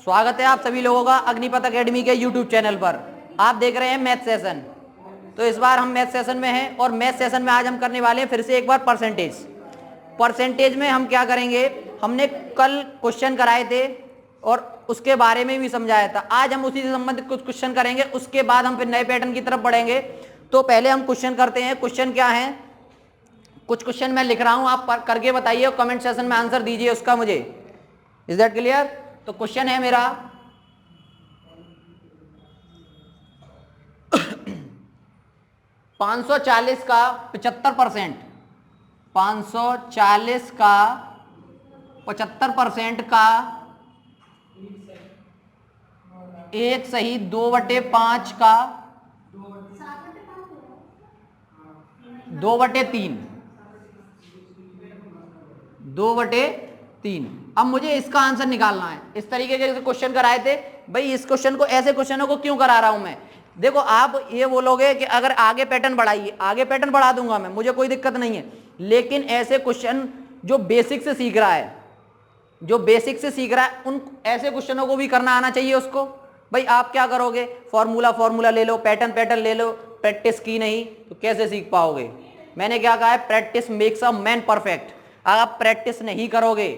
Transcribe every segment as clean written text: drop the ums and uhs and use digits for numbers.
स्वागत है आप सभी लोगों का अग्निपथ एकेडमी के यूट्यूब चैनल पर। आप देख रहे हैं मैथ सेशन। तो इस बार हम मैथ सेशन में हैं और मैथ सेशन में आज हम करने वाले हैं फिर से एक बार परसेंटेज में हम क्या करेंगे, हमने कल क्वेश्चन कराए थे और उसके बारे में भी समझाया था। आज हम उसी से संबंधित कुछ क्वेश्चन करेंगे, उसके बाद हम फिर नए पैटर्न की तरफ बढ़ेंगे। तो पहले हम क्वेश्चन करते हैं। क्वेश्चन क्या है, कुछ क्वेश्चन मैं लिख रहा हूं, आप करके बताइए और कमेंट सेशन में आंसर दीजिए उसका मुझे। Is that clear? तो क्वेश्चन है मेरा 540 का 75%, 540 का 75% का 1 = 2/5 का 2/3, 2/3। अब मुझे इसका आंसर निकालना है। इस तरीके के क्वेश्चन कराए थे भाई। इस क्वेश्चन को, ऐसे क्वेश्चनों को क्यों करा रहा हूं मैं? देखो, आप ये बोलोगे कि अगर आगे पैटर्न बढ़ाइए, आगे पैटर्न बढ़ा दूंगा मैं, मुझे कोई दिक्कत नहीं है। लेकिन ऐसे क्वेश्चन जो बेसिक से सीख रहा है, जो बेसिक से सीख रहा है, उन ऐसे क्वेश्चनों को भी करना आना चाहिए उसको। भाई आप क्या करोगे, फॉर्मूला ले लो, पैटर्न ले लो, प्रैक्टिस की नहीं तो कैसे सीख पाओगे? मैंने क्या कहा है, practice makes a man perfect. आप प्रैक्टिस नहीं करोगे,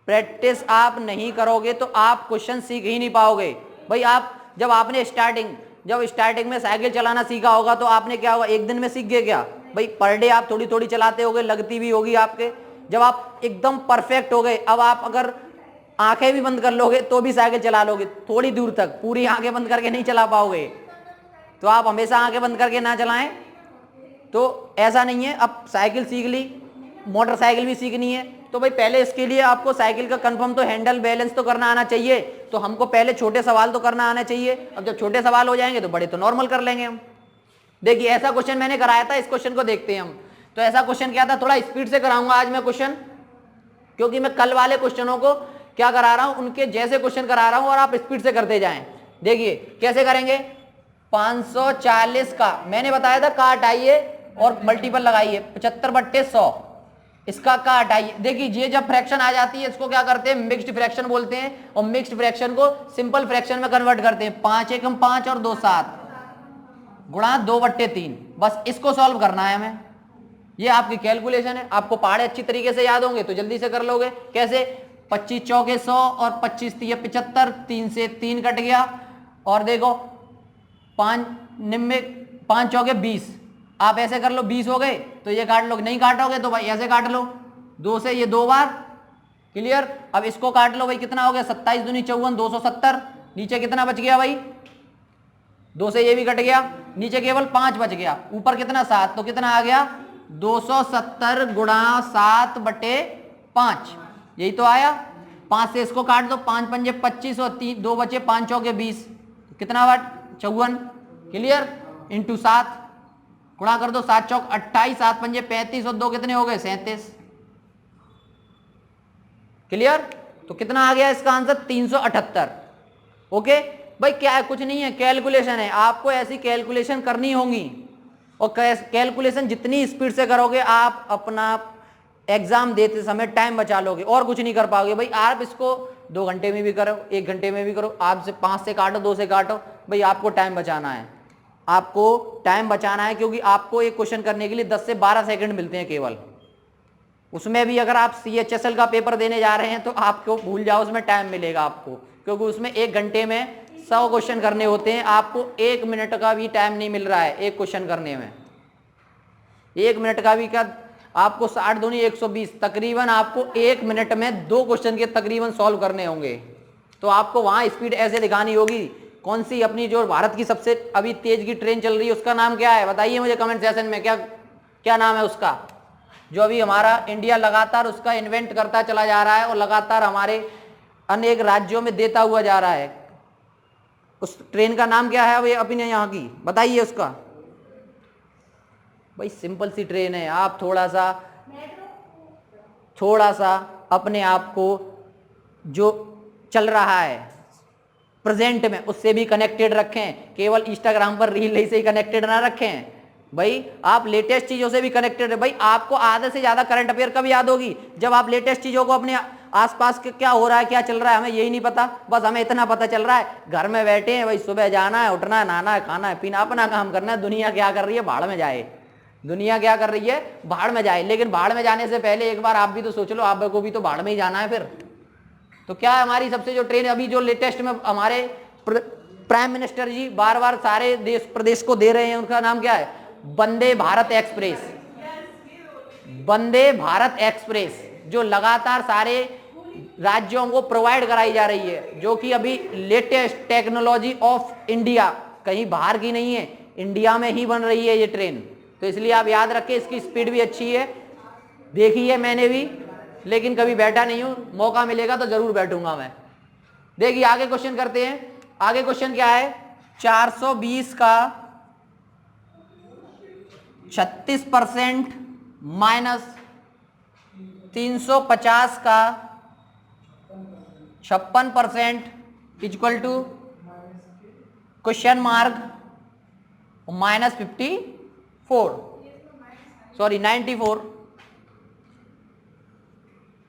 प्रैक्टिस आप नहीं करोगे तो आप क्वेश्चन सीख ही नहीं पाओगे। भाई आप जब स्टार्टिंग में साइकिल चलाना सीखा होगा तो आपने क्या होगा, एक दिन में सीख गए क्या? भाई पर डे आप थोड़ी थोड़ी चलाते होगे, लगती भी होगी आपके। जब आप एकदम परफेक्ट हो गए, अब आप अगर आंखें भी बंद कर लोगे तो भी साइकिल चला लोगे थोड़ी दूर तक, पूरी आंखें बंद करके नहीं चला पाओगे। तो आप हमेशा आंखें बंद करके ना चलाएं, तो ऐसा नहीं है। अब साइकिल सीख ली, मोटरसाइकिल भी सीखनी है, तो भाई पहले इसके लिए आपको साइकिल का कंफर्म तो हैंडल बैलेंस तो करना आना चाहिए। तो हमको पहले छोटे सवाल तो करना आना चाहिए। अब जब छोटे सवाल हो जाएंगे तो बड़े तो नॉर्मल कर लेंगे हम। देखिए ऐसा क्वेश्चन मैंने कराया था, इस क्वेश्चन को देखते हैं हम। तो ऐसा क्वेश्चन क्या था, थोड़ा स्पीड से कराऊंगा आज मैं क्वेश्चन, क्योंकि मैं कल वाले क्वेश्चनों को क्या करा रहा हूं, उनके जैसे क्वेश्चन करा रहा हूं और आप स्पीड से करते जाएं। देखिए कैसे करेंगे। 540 का मैंने बताया था का हटाइए और मल्टीपल लगाइए, 75/100 इसका का हटाइए। देखिए ये जब फ्रैक्शन आ जाती है इसको क्या करते हैं, मिक्स्ड फ्रैक्शन बोलते हैं, और मिक्स्ड फ्रैक्शन को सिंपल फ्रैक्शन में कन्वर्ट करते हैं। 5 × 5 और 2 7 गुणा 2/3। बस इसको सॉल्व करना है हमें। ये आपकी कैलकुलेशन है। आपको पहाड़े अच्छी तरीके से याद होंगे तो जल्दी से कर लोगे। कैसे, 25 चौके 100 और 25 × 75, 3 से 3 कट गया। और देखो 5 चौके 20, आप ऐसे कर लो, 20 हो गए तो ये काट लो, नहीं काटोगे तो भाई ऐसे काट लो, 2 से ये 2 बार। क्लियर? अब इसको काट लो भाई, कितना हो गया, 27 दूनी 54, 270। नीचे कितना बच गया भाई, 2 से ये भी कट गया, नीचे केवल 5 बच गया, ऊपर कितना 7, तो कितना आ गया 270 × 7/5। यही तो आया। 5 से इसको काट दो, 5 पंजे 25 और 2 बचे, 5 चौके 20, कितना वाट 54। क्लियर? इंटू 7 गुणा कर दो, 7 चौक 28, 7 पंजे 35 और 2 कितने हो गए 37। क्लियर? तो कितना आ गया इसका आंसर, 378। ओके भाई, क्या है, कुछ नहीं है, कैलकुलेशन है। आपको ऐसी कैलकुलेशन करनी होगी और कैलकुलेशन जितनी स्पीड से करोगे आप अपना एग्जाम देते समय टाइम बचा लोगे और कुछ नहीं कर पाओगे। भाई आप इसको 2 घंटे में भी करो, 1 घंटे में भी करो, आप से 5 से काटो, 2 से काटो, भाई आपको टाइम बचाना है, आपको टाइम बचाना है। क्योंकि आपको एक क्वेश्चन करने के लिए 10 से 12 सेकंड मिलते हैं केवल। उसमें भी अगर आप CHSL का पेपर देने जा रहे हैं तो आपको भूल जाओ, उसमें टाइम मिलेगा आपको, क्योंकि उसमें 1 घंटे में 100 क्वेश्चन करने होते हैं। आपको 1 मिनट का भी टाइम नहीं मिल रहा है एक क्वेश्चन करने में। 1 मिनट का भी क्या, आपको 60 दूनी 120, तकरीबन आपको 1 मिनट में 2 क्वेश्चन के तकरीबन सॉल्व करने होंगे। तो आपको वहां स्पीड ऐसे दिखानी होगी। कौन सी अपनी जो भारत की सबसे अभी तेज की ट्रेन चल रही है उसका नाम क्या है, बताइए मुझे कमेंट सेशन में, क्या नाम है उसका, जो अभी हमारा इंडिया लगातार उसका इन्वेंट करता चला जा रहा है और लगातार हमारे अनेक राज्यों में देता हुआ जा रहा है। उस ट्रेन का नाम क्या है, वो अपने यहाँ की बताइए उसका। भाई सिंपल सी ट्रेन है। आप थोड़ा सा अपने आप को जो चल रहा है प्रेजेंट में उससे भी कनेक्टेड रखें, केवल इंस्टाग्राम पर रील से ही कनेक्टेड ना रखें। भाई आप लेटेस्ट चीजों से भी कनेक्टेड है। भाई आपको आधे से ज्यादा करंट अफेयर कब याद होगी, जब आप लेटेस्ट चीजों को अपने आसपास के क्या हो रहा है, क्या चल रहा है, हमें यही नहीं पता। बस हमें इतना पता चल रहा है घर में बैठे हैं भाई, सुबह जाना है, उठना है, नहाना है, खाना है, पीना, अपना काम करना है। दुनिया क्या कर रही है, भाड़ में जाए। दुनिया क्या कर रही है, भाड़ में जाए। लेकिन भाड़ में जाने से पहले एक बार आप भी तो सोच लो, आप को भी तो भाड़ में ही जाना है फिर। तो क्या है हमारी सबसे जो ट्रेन अभी जो लेटेस्ट में हमारे प्राइम मिनिस्टर जी बार बार सारे देश प्रदेश को दे रहे हैं, उनका नाम क्या है, वंदे भारत एक्सप्रेस। वंदे भारत एक्सप्रेस जो लगातार सारे राज्यों को प्रोवाइड कराई जा रही है, जो कि अभी लेटेस्ट टेक्नोलॉजी ऑफ इंडिया, कहीं बाहर की नहीं है, इंडिया में ही बन रही है ये ट्रेन। तो इसलिए आप याद रखें, इसकी स्पीड भी अच्छी है, देखी है मैंने भी, लेकिन कभी बैठा नहीं हूं, मौका मिलेगा तो जरूर बैठूंगा मैं। देखिए आगे क्वेश्चन करते हैं। आगे क्वेश्चन क्या है, 420 का 36% माइनस 350 का 56% equal to question mark -54, sorry 94।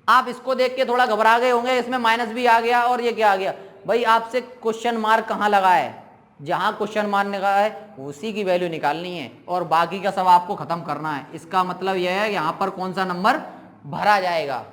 आप इसको देख के थोड़ा घबरा गए होंगे, इसमें माइनस भी आ गया और ये क्या आ गया। भाई आपसे क्वेश्चन मार्क कहाँ लगा है, जहां क्वेश्चन मार्क लगा है उसी की वैल्यू निकालनी है और बाकी का सब आपको खत्म करना है। इसका मतलब यह है यहां पर कौन सा नंबर भरा जाएगा।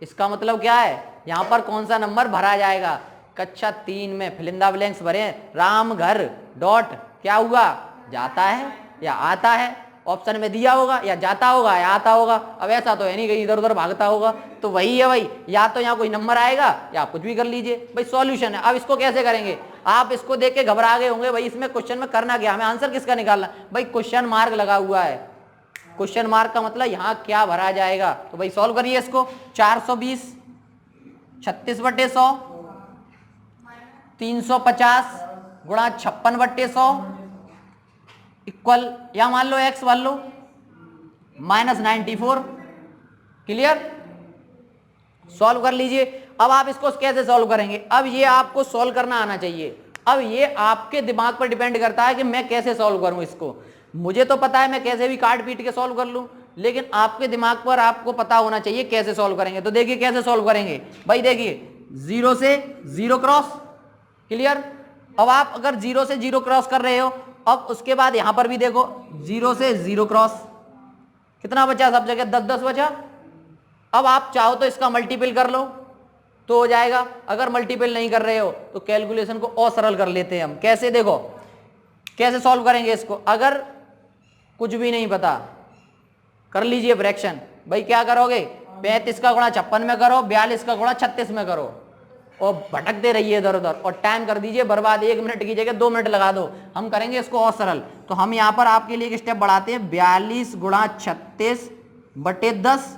इसका मतलब क्या है, यहां पर कौन सा नंबर भरा जाएगा। कक्षा 3 में फिलिंदा ब्लैंक्स भरे, राम घर डॉट क्या हुआ, जाता है या आता है। ऑप्शन में दिया होगा या जाता होगा या आता होगा। अब ऐसा तो है नहीं कहीं इधर उधर भागता होगा, तो वही है भाई, या तो यहाँ कोई नंबर आएगा या आप कुछ भी कर लीजिए भाई, सॉल्यूशन है। अब इसको कैसे करेंगे, आप इसको देख के घबरा गए होंगे भाई इसमें क्वेश्चन में करना क्या, हमें आंसर किसका निकालना। भाई क्वेश्चन मार्क लगा हुआ है, क्वेश्चन मार्क का मतलब यहाँ क्या भरा जाएगा। तो भाई सॉल्व करिए इसको। 420 36/100 350 गुणा 56/100 इक्वल, या मान लो x मान लो -94। क्लियर, सॉल्व कर लीजिए। अब आप इसको कैसे सॉल्व करेंगे, अब ये आपको सॉल्व करना आना चाहिए। अब ये आपके दिमाग पर डिपेंड करता है कि मैं कैसे सॉल्व करूं इसको। मुझे तो पता है मैं कैसे भी काट पीट के सॉल्व कर लूं, लेकिन आपके दिमाग पर आपको पता होना चाहिए कैसे सॉल्व करेंगे। तो देखिए कैसे सॉल्व करेंगे भाई, देखिए 0 से 0 क्रॉस। क्लियर, अब आप अगर 0 से 0 क्रॉस कर रहे हो, अब उसके बाद यहां पर भी देखो 0 से 0 क्रॉस, कितना बचा सब जगह, 10 बचा। अब आप चाहो तो इसका मल्टीपल कर लो तो हो जाएगा, अगर मल्टीपल नहीं कर रहे हो तो कैलकुलेशन को और सरल कर लेते हैं हम। कैसे, देखो कैसे सॉल्व करेंगे इसको। अगर कुछ भी नहीं पता कर लीजिए फ्रैक्शन। भाई क्या करोगे, 35 का गुणा 56 में करो, 42 का गुणा 36 में करो और भटकते रहिए इधर उधर, और टाइम कर दीजिए बर्बाद। 1 मिनट की जगह 2 मिनट लगा दो। हम करेंगे इसको और सरल। तो हम यहाँ पर आपके लिए एक स्टेप बढ़ाते हैं, 42 गुणा 36/10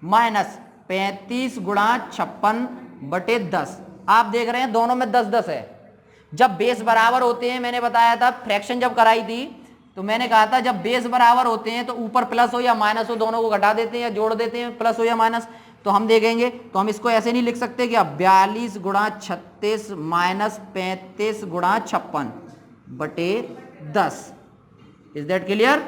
माइनस 35 गुणा 56/10। आप देख रहे हैं दोनों में 10-10 है। जब बेस बराबर होते हैं, मैंने बताया था फ्रैक्शन जब कराई थी तो मैंने कहा था जब बेस बराबर होते हैं तो ऊपर प्लस हो या माइनस हो दोनों को घटा देते हैं या जोड़ देते हैं, प्लस हो या माइनस। तो हम देखेंगे, तो हम इसको ऐसे नहीं लिख सकते कि 42 गुणा 36 माइनस 35 गुणा 56/10। Is that clear.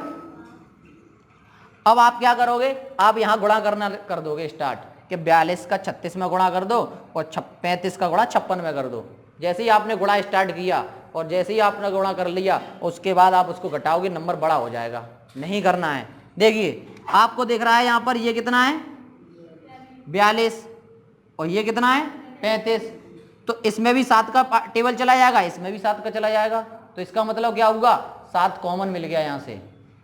अब आप क्या करोगे, आप यहां गुणा करना कर दोगे स्टार्ट, कि 42 का 36 में गुणा कर दो और 35 का गुणा 56 में कर दो। जैसे ही आपने गुणा स्टार्ट किया और जैसे ही आपने गुणा कर लिया उसके बाद आप उसको घटाओगे, नंबर बड़ा हो जाएगा। नहीं करना है। देखिए आपको दिख रहा है यहाँ पर ये कितना है 42 और ये कितना है 35, तो इसमें भी 7 का टेबल चला जाएगा, इसमें भी 7 का चला जाएगा। तो इसका मतलब क्या होगा, 7 कॉमन मिल गया यहाँ से,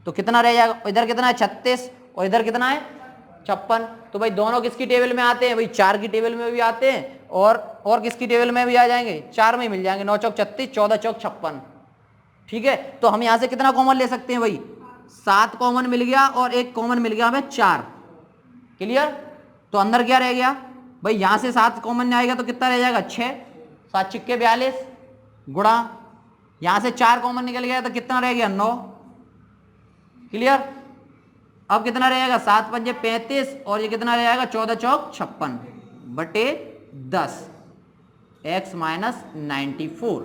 तो कितना रह जाएगा, इधर कितना है 36 और इधर कितना है 56। तो भाई दोनों किसकी टेबल में आते हैं, भाई 4 की टेबल में भी आते हैं और किसकी टेबल में भी आ जाएंगे, 4 में ही मिल जाएंगे। 9 चौक 36, 14 चौक 56। ठीक है, तो हम यहाँ से कितना कॉमन ले सकते हैं भाई, 7 कॉमन मिल गया और एक कॉमन मिल गया हमें 4। क्लियर, तो अंदर क्या रह गया भाई, यहां से 7 कॉमन आएगा तो कितना रह जाएगा 6, 7 छिक्के 42 गुणा यहां से 4 कॉमन निकल गया तो कितना रह गया 9। क्लियर, अब कितना रहेगा 7 पंजे 35 और ये कितना रह जाएगा 14 चौक 56/10 x माइनस 94।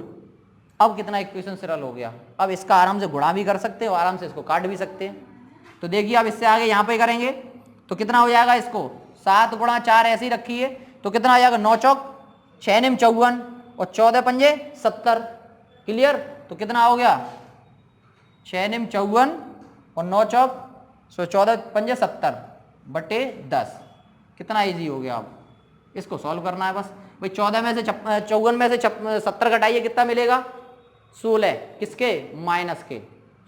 अब कितना इक्वेशन सरल हो गया। अब इसका आराम से गुणा भी कर सकते हैं और आराम से इसको काट भी सकते हैं। तो देखिए अब इससे आगे यहाँ पे करेंगे तो कितना हो जाएगा, इसको 7 गुणा 4 ऐसी ही रखी है, तो कितना आ जाएगा 9 चौक 6 निम 54 और 14 पंजे 70। क्लियर? तो कितना हो गया 6 निम 54 और 9 चौक 14 पंजे 70 बटे 10। कितना इजी हो गया। अब इसको सॉल्व करना है बस भाई। 14 में से 54 में से 70 घटाइए, कितना मिलेगा 16। किसके? माइनस के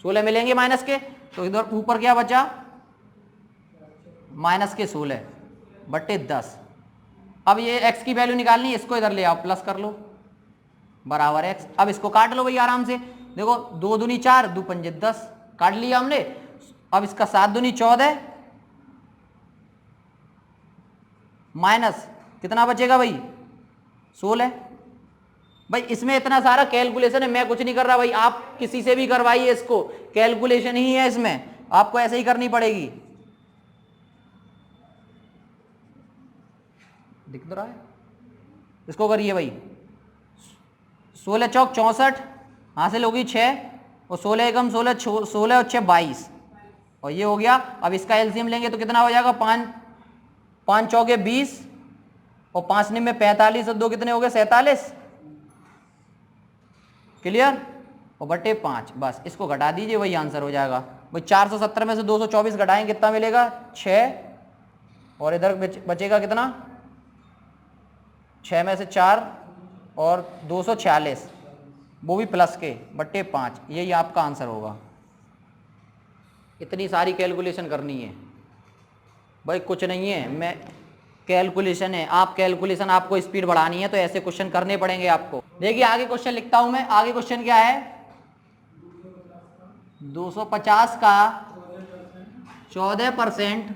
16 मिलेंगे माइनस के। तो इधर ऊपर क्या बचा माइनस के 16 बटे 10। अब ये x की वैल्यू निकालनी है, इसको इधर ले आओ प्लस कर लो बराबर x। अब इसको काट लो भाई आराम से। देखो 2 दूनी 4 2 पंजे 10 काट लिया हमने। अब इसका 7 दूनी 14 माइनस कितना बचेगा भाई 16। भाई इसमें इतना सारा कैलकुलेशन है, मैं कुछ नहीं कर रहा भाई, आप किसी से भी करवाइए इसको, कैलकुलेशन ही है इसमें, आपको ऐसे ही करनी पड़ेगी। दिख तो रहा है? इसको करिए भाई। 16 चौक 64 हासिल होगी 6 और 16 एकम 16 16 और 6 22 और ये हो गया। अब इसका एलसीएम लेंगे तो कितना हो जाएगा 5 चौके 20 और 5 निम में 45 और 2 कितने हो गए 47। क्लियर? और बटे 5 बस इसको घटा दीजिए, वही आंसर हो जाएगा भाई। 470 में से 224 घटाएंगे कितना मिलेगा 6 और इधर बचेगा कितना 6 में से 4 और 246 वो भी प्लस के बट्टे 5। यही आपका आंसर होगा। इतनी सारी कैलकुलेशन करनी है भाई, कुछ नहीं है, मैं कैलकुलेशन है। आप कैलकुलेशन आपको स्पीड बढ़ानी है तो ऐसे क्वेश्चन करने पड़ेंगे आपको। देखिए आगे क्वेश्चन लिखता हूं मैं। आगे क्वेश्चन क्या है 250 का 14%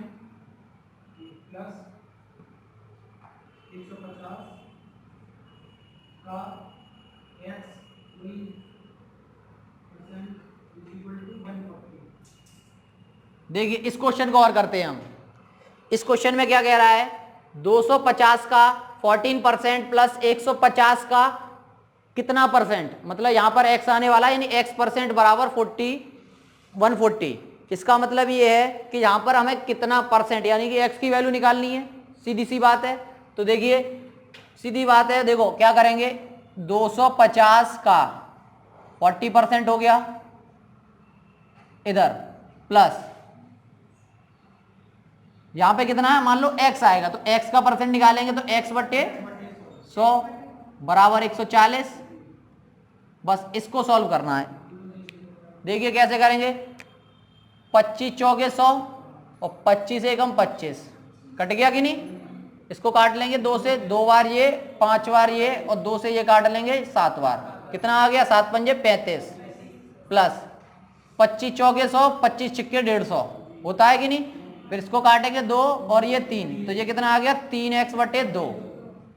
देखिए इस क्वेश्चन को और करते हैं हम। इस क्वेश्चन में क्या कह रहा है 250 का 14% प्लस 150 का कितना परसेंट, मतलब यहां पर x आने वाला है, यानी x परसेंट बराबर 140। इसका मतलब ये है कि यहां पर हमें कितना परसेंट यानी कि x की वैल्यू निकालनी है। सीधी सी बात है। तो देखिए सीधी बात है, देखो क्या करेंगे 250 का 40% हो गया इधर प्लस यहां पे कितना है मान लो x आएगा तो x का परसेंट निकालेंगे तो x बटे 100 बराबर 140। बस इसको सॉल्व करना है। देखिए कैसे करेंगे 25 चौके 100 और 25 एकम 25 कट गया कि नहीं। इसको काट लेंगे 2 से, 2 बार ये 5 बार ये और 2 से ये काट लेंगे 7 बार। कितना आ गया 7 पंजे 35 प्लस 25 चौके 100 25 छिक्के 150 होता है कि नहीं। फिर इसको काटेंगे 2 और ये 3 तो ये कितना आ गया 3x बटे 2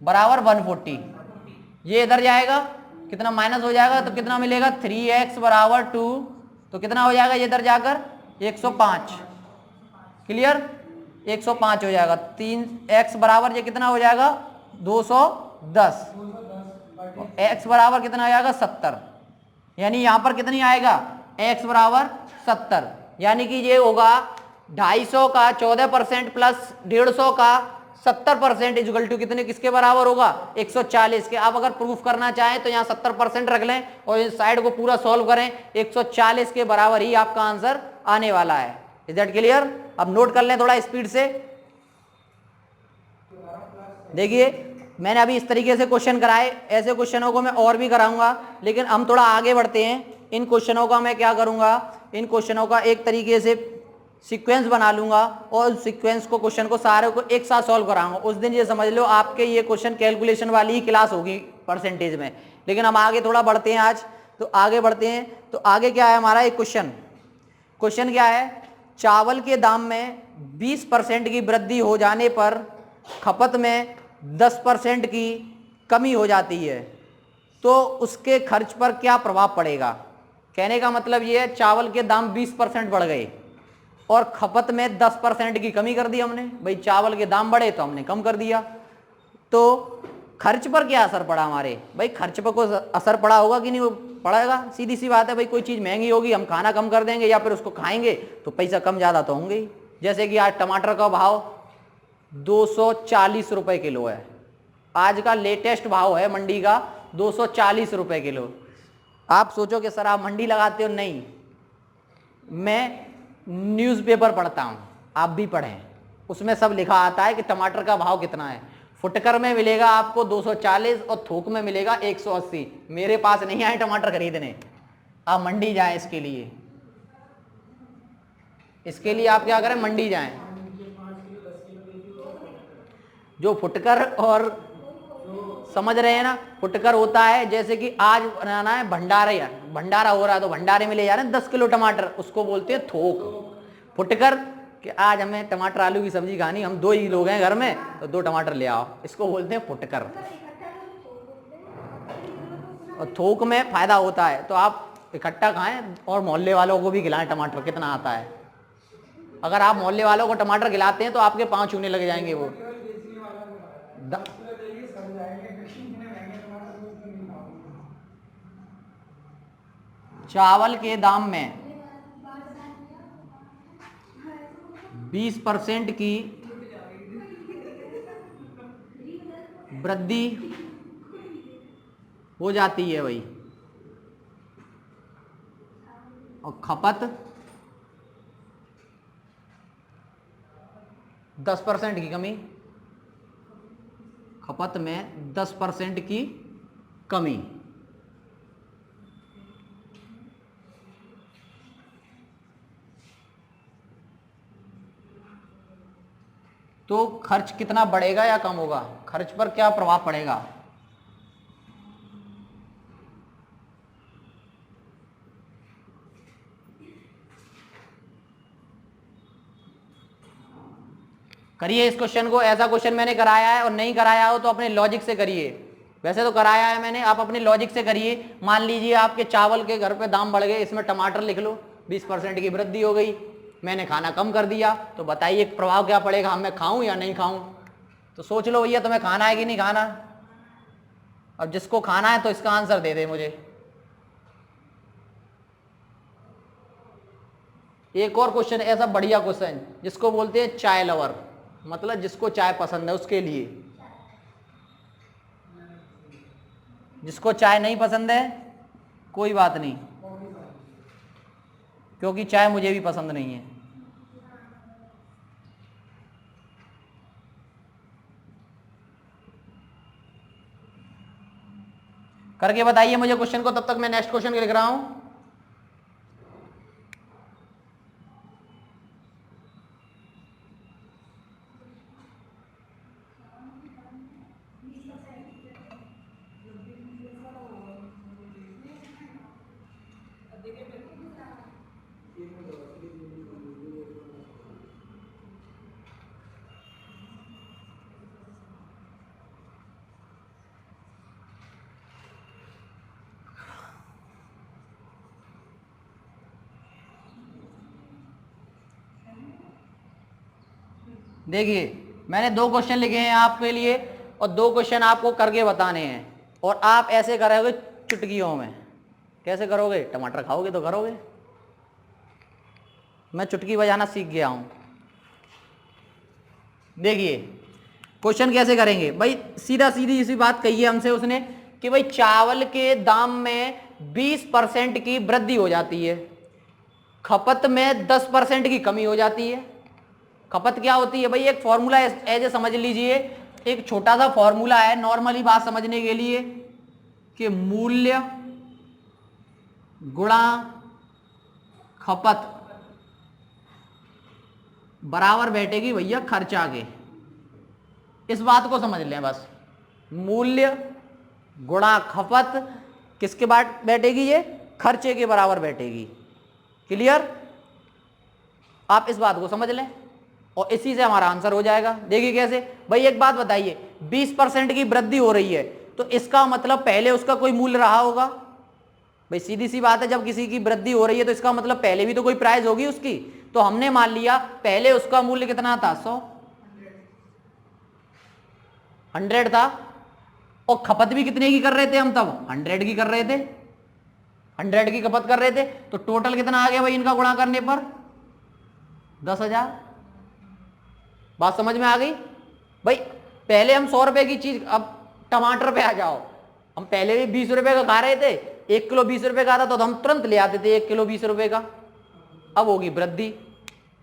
बराबर 140। ये इधर जाएगा कितना माइनस हो जाएगा तो कितना मिलेगा 3x बराबर 2 तो कितना हो जाएगा ये इधर जाकर 105। क्लियर? 105 हो जाएगा। 3x बराबर ये कितना हो जाएगा 210 x बराबर कितना हो जाएगा 70। यानी यहां पर कितनी आएगा x बराबर 70 यानी कि ये होगा 250 का 14% प्लस 150 का 70% इक्वल टू कितने किसके बराबर होगा 140 के। आप अगर प्रूफ करना चाहें तो यहाँ 70% रख लें और इस साइड को पूरा सॉल्व करें 140 के बराबर ही आपका आंसर आने वाला है। Is that clear? अब नोट कर लें थोड़ा स्पीड से। देखिए मैंने अभी इस तरीके से क्वेश्चन कराए, ऐसे क्वेश्चनों को मैं और भी कराऊंगा लेकिन हम थोड़ा आगे बढ़ते हैं। इन क्वेश्चनों का मैं क्या करूंगा, इन क्वेश्चनों का एक तरीके से सीक्वेंस बना लूंगा और उस सीक्वेंस को क्वेश्चन को सारे को एक साथ सॉल्व कराऊंगा। उस दिन ये समझ लो आपके ये क्वेश्चन कैलकुलेशन वाली ही क्लास होगी परसेंटेज में। लेकिन हम आगे थोड़ा बढ़ते हैं आज, तो आगे बढ़ते हैं। तो आगे क्या है हमारा एक क्वेश्चन क्या है चावल के दाम में 20% की वृद्धि हो जाने पर खपत में 10% की कमी हो जाती है तो उसके खर्च पर क्या प्रभाव पड़ेगा। कहने का मतलब ये है चावल के दाम 20% बढ़ गए और खपत में 10% की कमी कर दी हमने। भाई चावल के दाम बढ़े तो हमने कम कर दिया, तो खर्च पर क्या असर पड़ा हमारे। भाई खर्च पर कोई असर पड़ा होगा कि नहीं पड़ेगा, सीधी सी बात है। भाई कोई चीज़ महंगी होगी हम खाना कम कर देंगे या फिर उसको खाएंगे तो पैसा कम ज़्यादा तो होंगे ही। जैसे कि आज टमाटर का भाव 240 रुपए किलो है। आज का लेटेस्ट भाव है मंडी का 240 रुपए किलो। आप सोचो कि सर आप मंडी लगाते हो? नहीं, मैं न्यूज़पेपर पढ़ता हूँ, आप भी पढ़ें, उसमें सब लिखा आता है कि टमाटर का भाव कितना है। फुटकर में मिलेगा आपको 240 और थोक में मिलेगा 180। मेरे पास नहीं आए टमाटर खरीदने, आप मंडी जाएं इसके लिए। इसके लिए आप क्या करें, मंडी जाएं। जो फुटकर और समझ रहे हैं ना, फुटकर होता है जैसे कि आज बनाना है भंडारा, भंडारा हो रहा है तो भंडारे में ले जा रहे हैं 10 किलो टमाटर, उसको बोलते हैं थोक। फुटकर कि आज हमें टमाटर आलू की सब्जी खानी, हम 2 ही लोग हैं घर में तो 2 टमाटर ले आओ, इसको बोलते हैं फुटकर। और थोक में फायदा होता है तो आप इकट्ठा खाएं और मोहल्ले वालों को भी खिलाएं। टमाटर कितना आता है, अगर आप मोहल्ले वालों को टमाटर खिलाते हैं तो आपके पाँव छूने लग जाएंगे वो। चावल के दाम में 20% की वृद्धि हो जाती है भाई, और खपत 10% की कमी, खपत में 10% की कमी। तो खर्च कितना बढ़ेगा या कम होगा, खर्च पर क्या प्रभाव पड़ेगा? करिए इस क्वेश्चन को। ऐसा क्वेश्चन मैंने कराया है, और नहीं कराया हो तो अपने लॉजिक से करिए। वैसे तो कराया है मैंने, आप अपने लॉजिक से करिए। मान लीजिए आपके चावल के घर पे दाम बढ़ गए, इसमें टमाटर लिख लो, 20% की वृद्धि हो गई, मैंने खाना कम कर दिया, तो बताइए प्रभाव क्या पड़ेगा, मैं खाऊं या नहीं खाऊं? तो सोच लो भैया, तुम्हें खाना है कि नहीं खाना? अब जिसको खाना है तो इसका आंसर दे दे मुझे। एक और क्वेश्चन, ऐसा बढ़िया क्वेश्चन जिसको बोलते हैं चाय लवर, मतलब जिसको चाय पसंद है उसके लिए। जिसको चाय नहीं पसंद है कोई बात नहीं, क्योंकि चाय मुझे भी पसंद नहीं है। करके बताइए मुझे क्वेश्चन को, तब तक मैं नेक्स्ट क्वेश्चन लिख रहा हूं। देखिए मैंने 2 क्वेश्चन लिखे हैं आपके लिए, और 2 क्वेश्चन आपको करके बताने हैं, और आप ऐसे करोगे चुटकियों में। कैसे करोगे? टमाटर खाओगे तो करोगे, मैं चुटकी बजाना सीख गया हूं। देखिए क्वेश्चन कैसे करेंगे भाई, सीधा सीधी इसी बात कही है हमसे उसने कि भाई चावल के दाम में 20% की वृद्धि हो जाती है, खपत में 10% की कमी हो जाती है। खपत क्या होती है भाई, एक फॉर्मूला ऐसे समझ लीजिए, एक छोटा सा फॉर्मूला है नॉर्मली बात समझने के लिए, कि मूल्य गुणा खपत बराबर बैठेगी भैया खर्चा के। इस बात को समझ लें बस, मूल्य गुणा खपत किसके बाद बैठेगी? ये खर्चे के बराबर बैठेगी। क्लियर? आप इस बात को समझ लें और इसी से हमारा आंसर हो जाएगा। देखिए कैसे भाई, एक बात बताइए, 20% की वृद्धि हो रही है तो इसका मतलब पहले उसका कोई मूल्य रहा होगा। भाई सीधी सी बात है, जब किसी की वृद्धि हो रही है तो इसका मतलब पहले भी तो कोई प्राइस होगी उसकी। तो हमने मान लिया पहले उसका मूल्य कितना था, 100 था, और खपत भी कितने की कर रहे थे हम तब? 100 की कर रहे थे, 100 की खपत कर रहे थे, तो टोटल कितना आ गया भाई इनका गुणा करने पर? 10,000। बात समझ में आ गई? भाई पहले हम 100 रुपए की चीज, अब टमाटर पे आ जाओ, हम पहले भी 20 रुपए का खा रहे थे, 1 किलो 20 रुपए का आता तो हम तुरंत ले आते थे 1 किलो 20 रुपए का। अब होगी वृद्धि,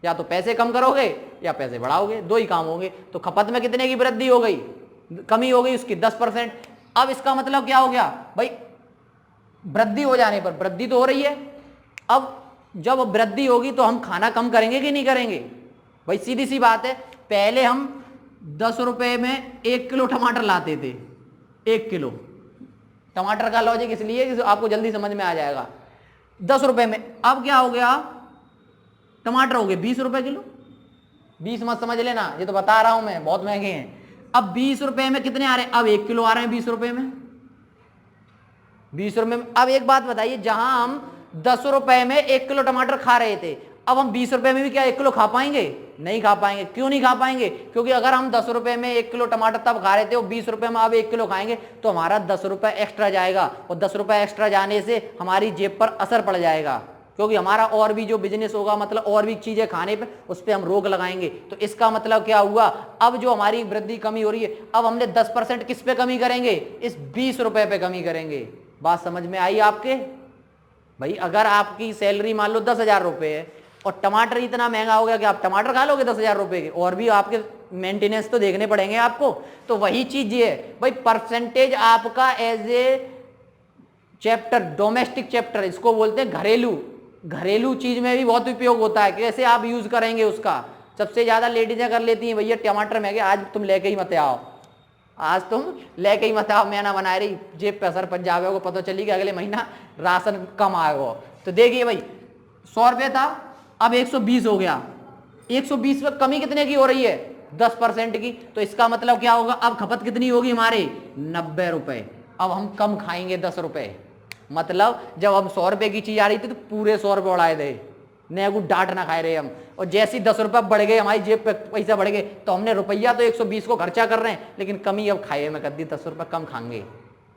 या तो पैसे कम करोगे या पैसे बढ़ाओगे, दो ही काम होंगे। तो खपत में कितने की वृद्धि हो गई, कमी हो गई उसकी 10%। अब इसका मतलब क्या हो गया भाई, वृद्धि हो जाने पर, वृद्धि तो हो रही है, अब जब वृद्धि होगी तो हम खाना कम करेंगे कि नहीं करेंगे। भाई सीधी सी बात है, पहले हम 10 रुपए में 1 किलो टमाटर लाते थे, 1 किलो टमाटर का लॉजिक इसलिए कि आपको जल्दी समझ में आ जाएगा, 10 रुपए में। अब क्या हो गया, टमाटर हो गए 20 रुपए किलो। 20 मत समझ लेना, ये तो बता रहा हूं मैं, बहुत महंगे हैं। अब 20 रुपए में कितने आ रहे हैं, अब 1 किलो आ रहे हैं 20 रुपए में, 20 रुपए में। अब एक बात बताइए, जहां हम 10 रुपए में 1 किलो टमाटर खा रहे थे, अब हम 20 रुपए में भी क्या 1 किलो खा पाएंगे, नहीं खा पाएंगे। क्यों नहीं खा पाएंगे, क्योंकि अगर हम 10 रुपए में 1 किलो टमाटर तब खा रहे थे और 20 रुपए में अब 1 किलो खाएंगे तो हमारा 10 रुपए एक्स्ट्रा जाएगा, और 10 रुपए एक्स्ट्रा जाने से हमारी जेब पर असर पड़ जाएगा, क्योंकि हमारा और भी जो बिजनेस होगा, मतलब और भी चीजें खाने पे, उस पर हम रोक लगाएंगे। तो इसका मतलब क्या हुआ, अब जो हमारी वृद्धि कमी हो रही है, अब हमने 10% किस पे कमी करेंगे, इस 20 रुपए पे कमी करेंगे। बात समझ में आई आपके। भाई अगर आपकी सैलरी मान लो 10,000 रुपए है और टमाटर इतना महंगा हो गया कि आप टमाटर खा लोगे 10,000 रुपए के, और भी आपके मेंटेनेंस तो देखने पड़ेंगे आपको। तो वही चीज ये है भाई, परसेंटेज आपका as a chapter, domestic chapter इसको बोलते हैं, घरेलू चीज में भी बहुत उपयोग होता है, कैसे आप यूज करेंगे उसका। सबसे ज्यादा लेडीजें कर लेती हैं, भैया टमाटर महंगे, आज तुम लेके ही मत आओ, आज तुम लेके ही मत आओ, मैं ना बना रही, जेब पे असर पड़ जाएगा, को पता चली कि अगले महीना राशन कम आएगा। तो देखिए भाई 100 रुपये था, अब 120 हो गया, 120 में कमी कितने की हो रही है, 10% की। तो इसका मतलब क्या होगा, अब खपत कितनी होगी हमारे 90 रुपए, अब हम कम खाएंगे 10 रुपए। मतलब जब हम 100 रुपए की चीज आ रही थी तो पूरे 100 रुपए उड़ाए थे, नया कुछ डांट ना खाए रहे हम। और जैसे ही 10 रुपए बढ़ गए, हमारी जेब पे पैसा बढ़ गए, तो हमने रुपया तो 120 को खर्चा कर रहे हैं, लेकिन कमी अब खाए में कर दी, 10 रुपए कम खाएंगे,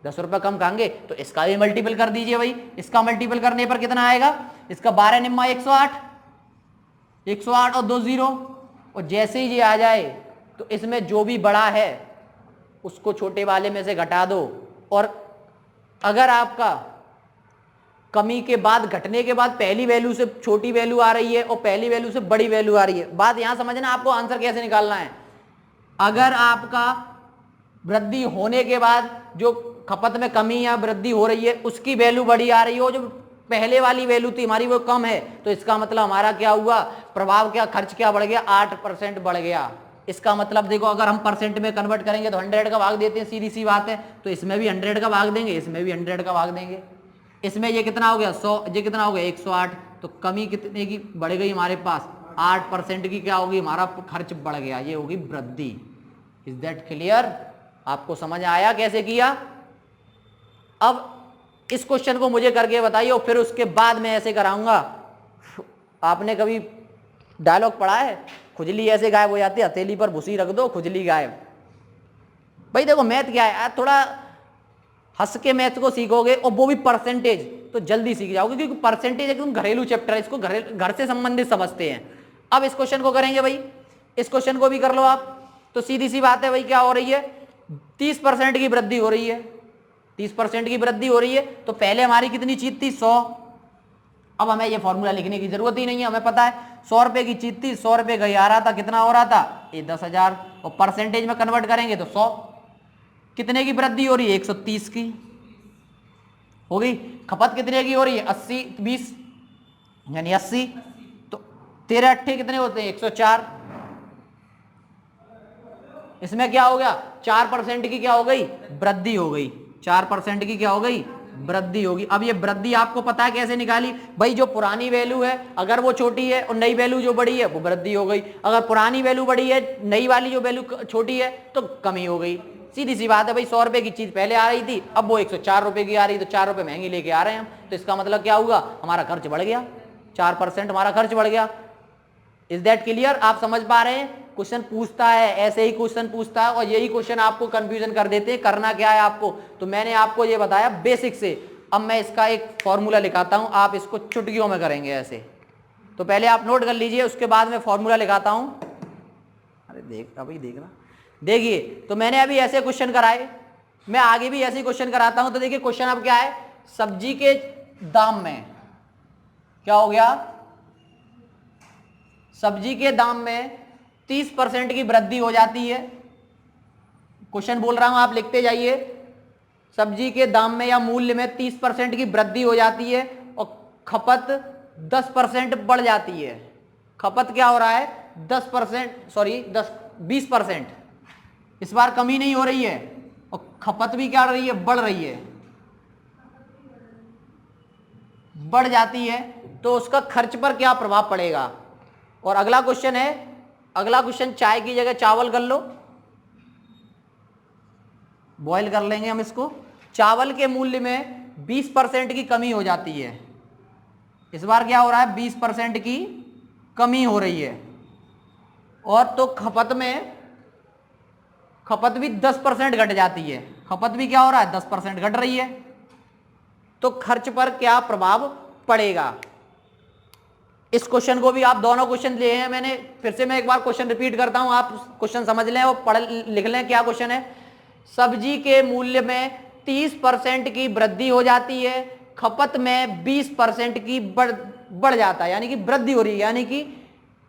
10 रुपए कम खाएंगे। तो इसका भी मल्टीपल कर दीजिए भाई, इसका मल्टीपल करने पर कितना आएगा, इसका 12 निम्मा 108, 108 और 2 0। और जैसे ही ये आ जाए तो इसमें जो भी बड़ा है उसको छोटे वाले में से घटा दो। और अगर आपका कमी के बाद, घटने के बाद पहली वैल्यू से छोटी वैल्यू आ रही है और पहली वैल्यू से बड़ी वैल्यू आ रही है, बात यहां समझना, आपको आंसर कैसे निकालना है। अगर आपका वृद्धि होने के बाद जो खपत में कमी या वृद्धि हो रही है उसकी वैल्यू बड़ी आ रही हो, जो पहले वाली वैल्यू थी हमारी वो कम है, तो इसका मतलब हमारा क्या हुआ, प्रभाव क्या, खर्च क्या बढ़ गया, 8% बढ़ गया। इसका मतलब देखो, अगर हम परसेंट में कन्वर्ट करेंगे तो 100 का भाग देते हैं, सीधी सी बात है। तो इसमें भी 100 का भाग देंगे, इसमें भी 100 का भाग देंगे। इसमें ये कितना हो गया 100, ये कितना हो गया 108। तो कमी कितने की बढ़ गई हमारे पास, 8% की क्या होगी, हमारा खर्च बढ़ गया, ये होगी वृद्धि। इज दैट क्लियर, आपको समझ आया कैसे किया। अब इस क्वेश्चन को मुझे करके बताइए और फिर उसके बाद मैं ऐसे कराऊंगा। आपने कभी डायलॉग पढ़ा है, खुजली ऐसे गायब हो जाती है, हथेली पर भूसी रख दो खुजली गायब। भाई देखो मैथ क्या है, थोड़ा हंस के मैथ को सीखोगे और वो भी परसेंटेज, तो जल्दी सीख जाओगे, क्योंकि परसेंटेज एकदम घरेलू चैप्टर है, इसको घर से संबंधित समझते हैं। अब इस क्वेश्चन को करेंगे भाई, इस क्वेश्चन को भी कर लो आप। तो सीधी सी बात है भाई, क्या हो रही है, 30% की वृद्धि हो रही है, 30% की वृद्धि हो रही है। तो पहले हमारी कितनी चीज थी 100, अब हमें ये फॉर्मूला लिखने की जरूरत ही नहीं है, हमें पता है 100 रुपए की चीज थी, 100 रुपए का आ रहा था, कितना हो रहा था ये 10,000, और परसेंटेज में कन्वर्ट करेंगे तो 100, कितने की वृद्धि हो रही है 130 की हो गई। खपत कितने की हो रही है 80, 20 यानी 80, तो 13 अट्ठे कितने होते हैं 104। इसमें क्या हो गया 4% की क्या हो गई वृद्धि हो गई, 4% की क्या हो गई वृद्धि होगी। अब ये वृद्धि आपको पता है कैसे निकाली भाई, जो पुरानी वैल्यू है अगर वो छोटी है और नई वैल्यू जो बड़ी है वो वृद्धि हो गई, अगर पुरानी वैल्यू बड़ी है नई वाली जो वैल्यू छोटी है तो कमी हो गई। सीधी सी बात है भाई, 100 रुपए की चीज पहले आ रही थी, अब वो 104 रुपए की आ रही, तो 4 रुपए महंगी लेके आ रहे हैं हम। तो इसका मतलब क्या हुआ, हमारा खर्च बढ़ गया, 4% हमारा खर्च बढ़ गया। इज दैट क्लियर, आप समझ पा रहे हैं। क्वेश्चन पूछता है, ऐसे ही क्वेश्चन पूछता है, और यही क्वेश्चन आपको कंफ्यूजन कर देते हैं। करना क्या है आपको, तो मैंने आपको ये बताया बेसिक से। अब मैं इसका एक फॉर्मूला लिखाता हूं, आप इसको चुटकियों में करेंगे ऐसे। तो पहले आप नोट कर लीजिए, उसके बाद मैं फॉर्मूला लिखाता हूं। अरे देख अभी देखना, देखिए तो मैंने अभी ऐसे क्वेश्चन कराए, मैं आगे भी ऐसे क्वेश्चन कराता हूं। तो देखिए क्वेश्चन अब क्या है, सब्जी के दाम में क्या हो गया, सब्जी के दाम में 30% की वृद्धि हो जाती है। क्वेश्चन बोल रहा हूं, आप लिखते जाइए। सब्जी के दाम में या मूल्य में 30% की वृद्धि हो जाती है और खपत 10% बढ़ जाती है। खपत क्या हो रहा है, 10%, सॉरी 20%। इस बार कमी नहीं हो रही है और खपत भी क्या रही है, बढ़ रही है, बढ़ जाती है। तो उसका खर्च पर क्या प्रभाव पड़ेगा। और अगला क्वेश्चन है, अगला क्वेश्चन चाय की जगह चावल कर लो, बॉयल कर लेंगे हम इसको। चावल के मूल्य में 20% की कमी हो जाती है। इस बार क्या हो रहा है, 20% की कमी हो रही है। और तो खपत में, खपत भी 10% घट जाती है। खपत भी क्या हो रहा है, 10% घट रही है। तो खर्च पर क्या प्रभाव पड़ेगा। इस क्वेश्चन को भी आप, दोनों क्वेश्चन लिए हैं मैंने, फिर से मैं एक बार क्वेश्चन रिपीट करता हूं, आप क्वेश्चन समझ लें और पढ़ लिख लें। क्या क्वेश्चन है, सब्जी के मूल्य में 30% की वृद्धि हो जाती है, खपत में 20% की बढ़ जाता है, यानी कि वृद्धि हो रही है, यानी कि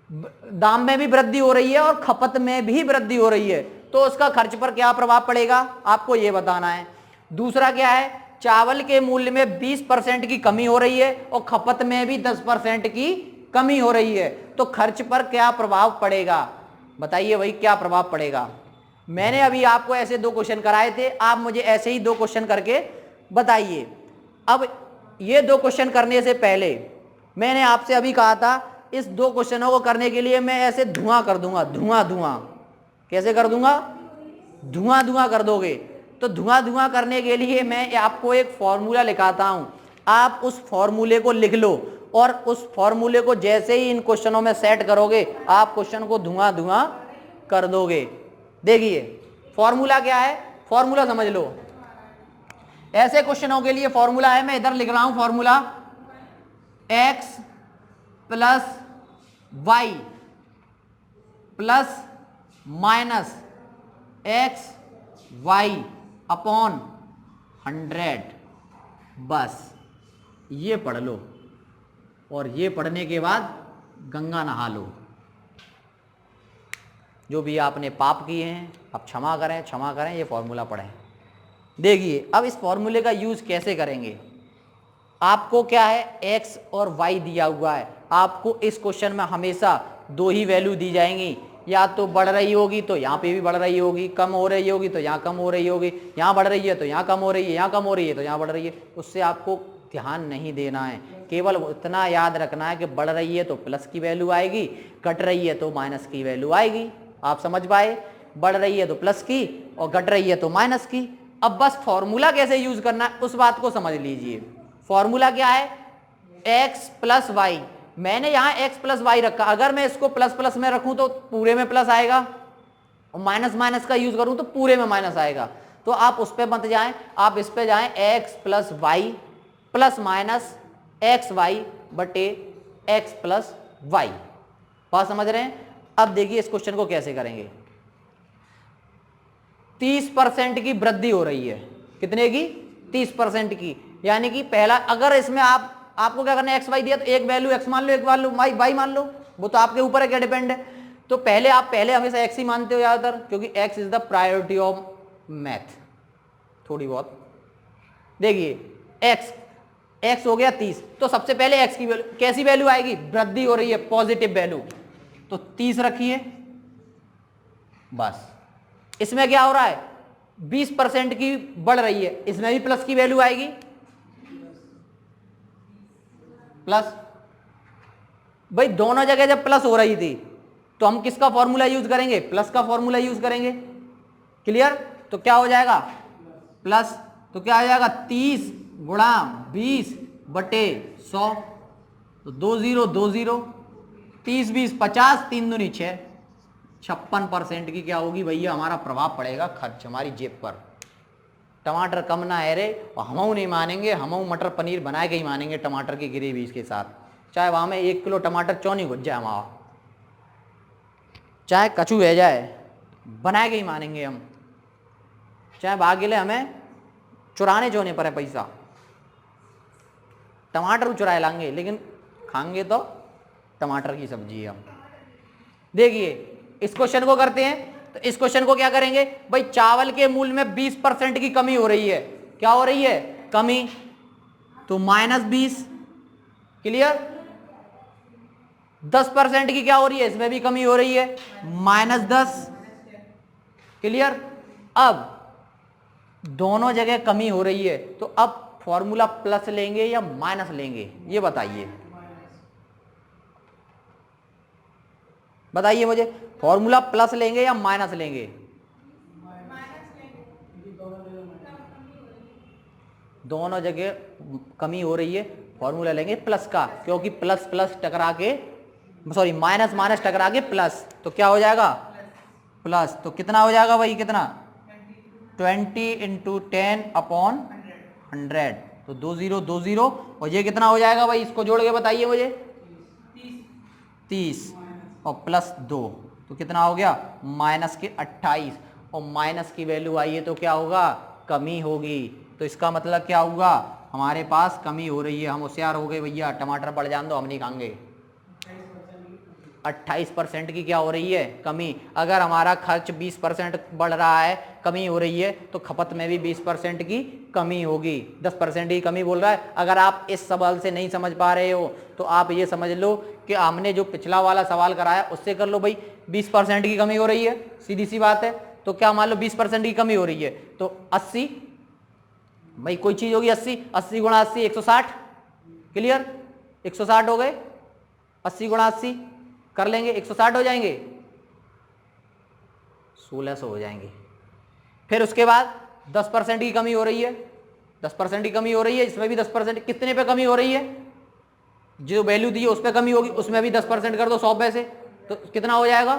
दाम में भी वृद्धि हो रही है और खपत में भी वृद्धि हो रही है। तो उसका खर्च पर क्या प्रभाव पड़ेगा, आपको यह बताना है। दूसरा क्या है, चावल के मूल्य में 20% की कमी हो रही है और खपत में भी 10% की कमी हो रही है। तो खर्च पर क्या प्रभाव पड़ेगा, बताइए भाई क्या प्रभाव पड़ेगा। मैंने अभी आपको ऐसे 2 क्वेश्चन कराए थे, आप मुझे ऐसे ही 2 क्वेश्चन करके बताइए। अब ये 2 क्वेश्चन करने से पहले मैंने आपसे अभी कहा था, इस 2 क्वेश्चनों को करने के लिए मैं ऐसे धुआं कर दूंगा, धुआं धुआं। कैसे कर दूंगा, धुआं धुआं कर दोगे। तो धुआं धुआं करने के लिए मैं आपको एक फॉर्मूला लिखाता हूं, आप उस फॉर्मूले को लिख लो और उस फॉर्मूले को जैसे ही इन क्वेश्चनों में सेट करोगे, आप क्वेश्चन को धुआं धुआं कर दोगे। देखिए फॉर्मूला क्या है, फॉर्मूला समझ लो। ऐसे क्वेश्चनों के लिए फॉर्मूला है, मैं इधर लिख रहा हूं formula, x plus y plus minus x y upon 100। बस ये पढ़ लो और ये पढ़ने के बाद गंगा नहा लो। जो भी आपने पाप किए हैं अब क्षमा करें, क्षमा करें, ये फॉर्मूला पढ़ें। देखिए अब इस फॉर्मूले का यूज कैसे करेंगे। आपको क्या है, x और y दिया हुआ है। आपको इस क्वेश्चन में हमेशा 2 ही वैल्यू दी जाएंगी, या तो बढ़ रही होगी तो यहाँ पे भी बढ़ रही होगी, कम हो रही होगी तो यहाँ कम हो रही होगी, यहाँ बढ़ रही है तो यहाँ कम हो रही है, यहाँ कम हो रही है तो यहाँ बढ़ रही है। उससे आपको ध्यान नहीं देना है, केवल इतना याद रखना है कि बढ़ रही है तो प्लस की वैल्यू आएगी, घट रही है तो माइनस की वैल्यू आएगी। आप समझ पाए, बढ़ रही है तो प्लस की और घट रही है तो माइनस की। अब बस फॉर्मूला कैसे यूज करना है उस बात को समझ लीजिए। फॉर्मूला क्या है, x प्लस वाई। मैंने यहां x प्लस वाई रखा, अगर मैं इसको प्लस प्लस में रखूं तो पूरे में प्लस आएगा और माइनस माइनस का यूज करूं तो पूरे में माइनस आएगा। तो आप उस पर मत जाएं, आप इस पे जाएं, x plus y plus minus x y बटे एक्स प्लस वाई। बात समझ रहे हैं। अब देखिए इस क्वेश्चन को कैसे करेंगे। 30% की वृद्धि हो रही है, कितने की, 30% की। यानी कि पहला, अगर इसमें आपको क्या करना है, एक्स वाई दिया तो एक वैल्यू एक्स मान लो, एक वैल्यू वाई मान लो, वो तो आपके ऊपर है, क्या डिपेंड है। तो पहले आप हमेशा एक्स ही मानते हो ज्यादातर, क्योंकि x is the priority of math थोड़ी बहुत। देखिए एक्स हो गया 30, तो सबसे पहले एक्स की वैल्यू, कैसी वैल्यू आएगी, वृद्धि हो रही है, पॉजिटिव वैल्यू, तो 30 रखिए। बस इसमें क्या हो रहा है, 20% की बढ़ रही है, इसमें भी प्लस की वैल्यू आएगी, प्लस। भाई दोनों जगह जब प्लस हो रही थी तो हम किसका फॉर्मूला यूज करेंगे, प्लस का फॉर्मूला यूज करेंगे। क्लियर। तो क्या हो जाएगा, प्लस, तो क्या हो जाएगा 30 गुणा 20 बटे 100, तो 2 0 2 0, 30 20 50, 3 दूनी 6, 56% की क्या होगी भैया, हमारा प्रभाव पड़ेगा खर्च, हमारी जेब पर। टमाटर कम ना है रे, हम नहीं मानेंगे, हम मटर पनीर बनाए के ही मानेंगे टमाटर की ग्रेवी के साथ, चाहे वहां में 1 किलो टमाटर चौनी घुस जाए, हमारा चाहे कचू रह जाए, बनाए के ही मानेंगे हम, चाहे भाग्य ले हमें चुराने जो नहीं पड़े पैसा, टमाटर चुराए लाएंगे लेकिन खाएंगे तो टमाटर की सब्जी हम। देखिए इस क्वेश्चन को करते हैं, तो इस क्वेश्चन को क्या करेंगे भाई, चावल के मूल्य में 20% की कमी हो रही है, क्या हो रही है कमी, तो -20, क्लियर। 10% की क्या हो रही है, इसमें भी कमी हो रही है, -10, क्लियर। अब दोनों जगह कमी हो रही है, तो अब फॉर्मूला प्लस लेंगे या माइनस लेंगे, ये बताइए, बताइए मुझे, फॉर्मूला प्लस लेंगे या माइनस लेंगे, दोनों जगह कमी हो रही है, फॉर्मूला लेंगे प्लस का, क्योंकि प्लस प्लस टकरा के, सॉरी माइनस माइनस टकरा के प्लस, तो क्या हो जाएगा प्लस, तो कितना हो जाएगा भाई, कितना 20 × 10/100, तो 20 और ये कितना हो जाएगा भाई, इसको जोड़ के बताइए मुझे, 30 और +2, तो कितना हो गया -28, और माइनस की वैल्यू आई है तो क्या होगा, कमी होगी, तो इसका मतलब क्या होगा, हमारे पास कमी हो रही है, हम होशियार हो गए भैया, टमाटर बढ़ जान दो हम नहीं खाएंगे। 28% की क्या हो रही है कमी, अगर हमारा खर्च 20% बढ़ रहा है, कमी हो रही है, तो खपत में भी 20% की कमी होगी, 10% की कमी बोल रहा है। अगर आप इस सवाल से नहीं समझ पा रहे हो तो आप ये समझ लो कि हमने जो पिछला वाला सवाल कराया उससे कर लो भाई, 20% की कमी हो रही है, सीधी सी बात है, तो क्या मान लो 20% की कमी हो रही है, तो 80, भाई कोई चीज होगी 80, 80 × 80 160, क्लियर, 160 हो गए, 80 × 80 कर लेंगे, 160 हो जाएंगे, 1600 हो जाएंगे। फिर उसके बाद 10% की कमी हो रही है, 10% की कमी हो रही है, इसमें भी 10%, कितने पे कमी हो रही है, जो वैल्यू दी है उस पर कमी होगी, उसमें भी 10% कर दो 100 पे से, तो कितना हो जाएगा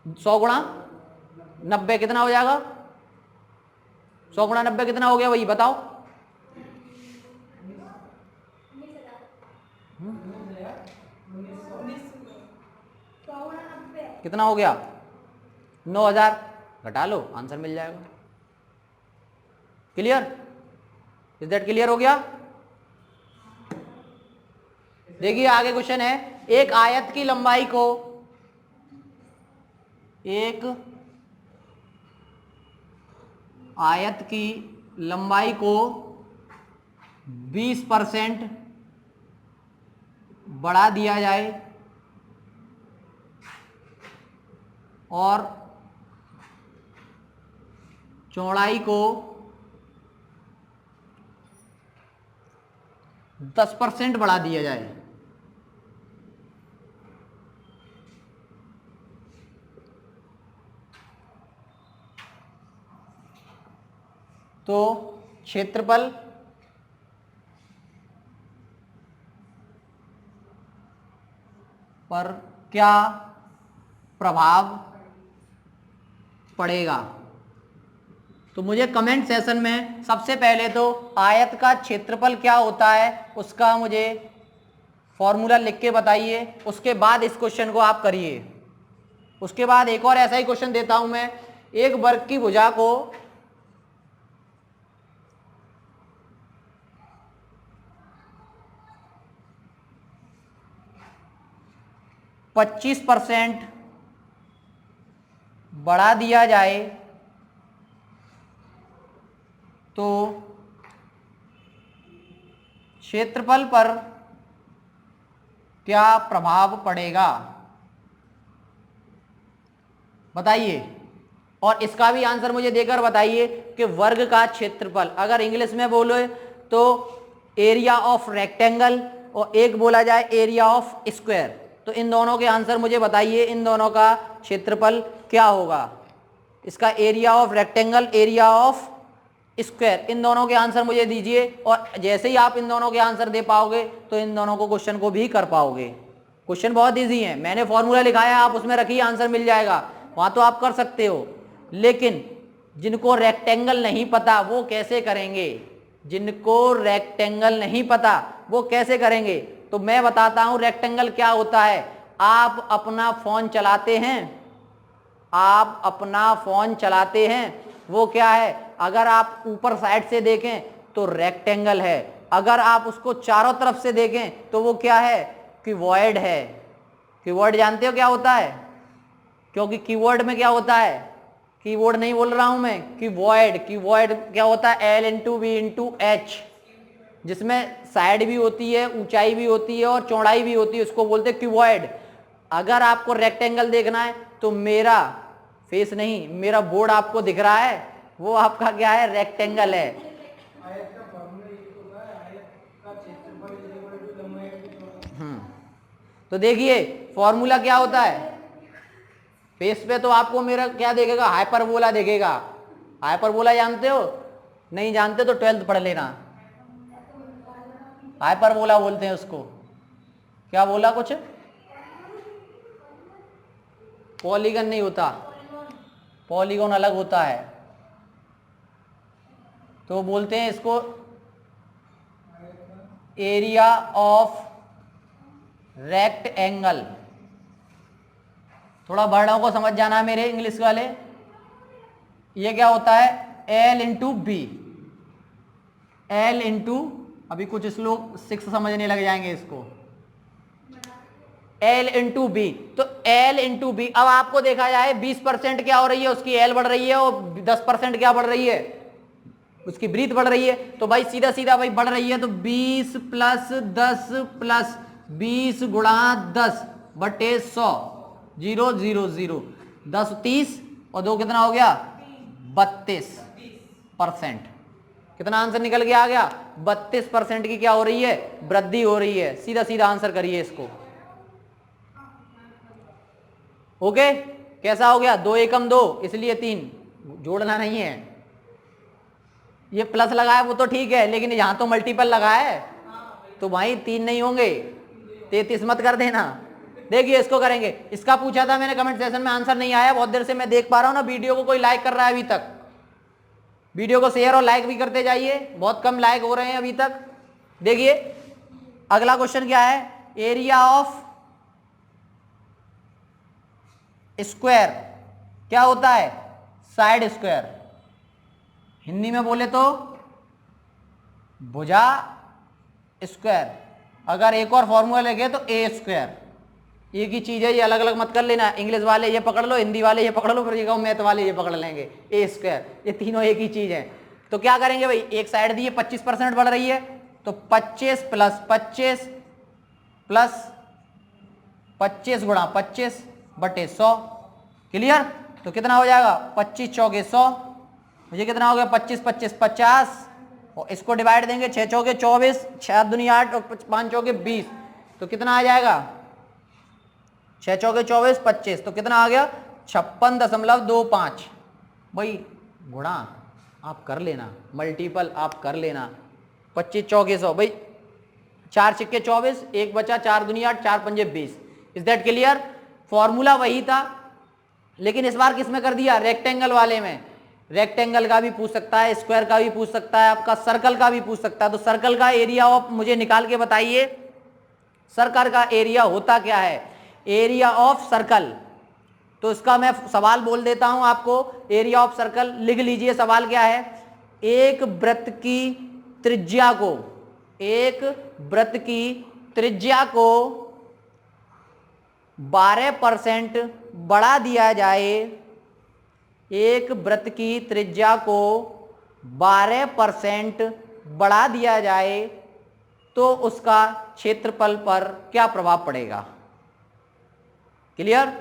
100 × 90 कितना हो जाएगा, 100 × 90 कितना हो गया वही बताओ, कितना हो गया 9000, घटा लो आंसर मिल जाएगा, क्लियर, इज दैट क्लियर हो गया। देखिए आगे क्वेश्चन है, एक आयत की लंबाई को, एक आयत की लंबाई को 20% बढ़ा दिया जाए और चौड़ाई को 10% बढ़ा दिया जाए, तो क्षेत्रफल पर क्या प्रभाव पड़ेगा। तो मुझे कमेंट सेशन में सबसे पहले तो आयत का क्षेत्रफल क्या होता है उसका मुझे फॉर्मूला लिख के बताइए, उसके बाद इस क्वेश्चन को आप करिए। उसके बाद एक और ऐसा ही क्वेश्चन देता हूं मैं, एक वर्ग की भुजा को 25% बढ़ा दिया जाए तो क्षेत्रफल पर क्या प्रभाव पड़ेगा, बताइए। और इसका भी आंसर मुझे देकर बताइए कि वर्ग का क्षेत्रफल, अगर इंग्लिश में बोले तो एरिया ऑफ रेक्टेंगल और एक बोला जाए एरिया ऑफ स्क्वायर, तो इन दोनों के आंसर मुझे बताइए, इन दोनों का क्षेत्रफल क्या होगा, इसका area of rectangle, area of square, इन दोनों के आंसर मुझे दीजिए। और जैसे ही आप इन दोनों के आंसर दे पाओगे तो इन दोनों को क्वेश्चन को भी कर पाओगे। क्वेश्चन बहुत इजी है, मैंने फॉर्मूला लिखाया, आप उसमें रखिए, आंसर मिल जाएगा, वहां तो आप कर सकते हो। लेकिन जिनको रेक्टेंगल नहीं पता वो कैसे करेंगे, जिनको रेक्टेंगल नहीं पता वो कैसे करेंगे, तो मैं बताता हूं रेक्टेंगल क्या होता है। आप अपना फोन चलाते हैं, आप अपना फोन चलाते हैं वो क्या है? अगर आप ऊपर साइड से देखें तो रेक्टेंगल है, अगर आप उसको चारों तरफ से देखें तो वो क्या है? क्यूबॉइड है। क्यूबॉइड जानते हो क्या होता है? क्योंकि कीवर्ड में क्या होता है, कीबोर्ड नहीं बोल रहा हूं मैं, क्यूबॉइड। क्यूबॉइड क्या होता है? L/V/H, जिसमें साइड भी होती है, ऊंचाई भी होती है और चौड़ाई भी होती है, उसको बोलते हैं क्यूबॉइड। अगर आपको रेक्टेंगल देखना है तो मेरा फेस नहीं, मेरा बोर्ड आपको दिख रहा है, वो आपका क्या है? रेक्टेंगल है। तो देखिए फॉर्मूला क्या होता है, फेस पे तो आपको मेरा क्या देखेगा? हाइपरबोला देखेगा। हाइपरबोला जानते हो? नहीं जानते तो 12th पढ़ लेना। हाइपरबोला बोलते हैं उसको। क्या बोला कुछ? पॉलीगन नहीं होता, पॉलीगन अलग होता है। तो बोलते हैं इसको एरिया ऑफ रेक्टेंगल। थोड़ा वर्डों को समझ जाना मेरे इंग्लिश वाले। ये क्या होता है? L/B। अभी कुछ लोग 6 समझने लग जाएंगे इसको। L/B। तो L/B। अब आपको देखा जाए 20% क्या हो रही है उसकी? L बढ़ रही है, और 10% क्या बढ़ रही है? उसकी ब्रीथ बढ़ रही है। तो भाई सीधा सीधा भाई बढ़ रही है, तो 20 + 10 + 20 × 10 / 100, 0 0 0, 10 30 और 2 कितना हो गया? 32%। कितना आंसर निकल के आ गया? 32% की क्या हो रही है? वृद्धि हो रही है। सीधा सीधा आंसर करिए इसको। ओके, कैसा हो गया? 2 एकम 2, इसलिए 3, जोड़ना नहीं है। ये प्लस लगाया वो तो ठीक है, लेकिन यहां तो मल्टीपल लगाया है, तो भाई 3 नहीं होंगे, 33 मत कर देना। देखिए इसको करेंगे। इसका पूछा था मैंने कमेंट सेशन में, आंसर नहीं आया, बहुत देर से मैं देख पा रहा हूं ना वीडियो को कोई लाइक कर रहा है अभी तक। वीडियो को शेयर और लाइक भी करते जाइए, बहुत कम लाइक हो रहे हैं अभी तक। देखिए अगला क्वेश्चन क्या है? एरिया ऑफ स्क्वायर क्या होता है? Side square. हिंदी में बोले तो भुजा स्क्वायर। अगर एक और फॉर्मूला लगे तो ए स्क्वायर। एक ही चीज है, ये अलग अलग मत कर लेना। इंग्लिश वाले ये पकड़ लो, हिंदी वाले ये पकड़ लो, फिर ये कहो मैथ वाले ये पकड़ लेंगे। ए स्क्वायर, ये तीनों एक ही चीज है। तो क्या करेंगे भाई? एक साइड दी 25% बढ़ रही है, तो 25 + 25 + 25 × 25 / 100। क्लियर? तो कितना हो जाएगा? 25 चौके 100। मुझे कितना हो गया? 25 25 50, और इसको डिवाइड देंगे 6 चौके 24, 6 दूनी 8 और 5 चौके 20। तो कितना आ जाएगा? 6 चौके 24 25, तो कितना आ गया? 56.25। भाई गुणा आप कर लेना, मल्टीपल आप कर लेना। 25 चौके 100, भाई 4 सिक्के 24, 1 बचा, 4 दूनी 8, 4 पंजे 20। Is that clear? फॉर्मूला वही था, लेकिन इस बार किस में कर दिया? रेक्टेंगल वाले में। रेक्टेंगल का भी पूछ सकता है, स्क्वायर का भी पूछ सकता है, आपका सर्कल का भी पूछ सकता है। तो सर्कल का एरिया ऑफ मुझे निकाल के बताइए, सर्कल का एरिया होता क्या है? Area of circle. तो इसका मैं सवाल बोल देता हूं आपको। एरिया ऑफ सर्कल लिख लीजिए। सवाल क्या है? एक वृत्त की त्रिज्या को, एक वृत्त की त्रिज्या को 12% बढ़ा दिया जाए, एक वृत्त की त्रिज्या को 12% बढ़ा दिया जाए तो उसका क्षेत्रफल पर क्या प्रभाव पड़ेगा? क्लियर?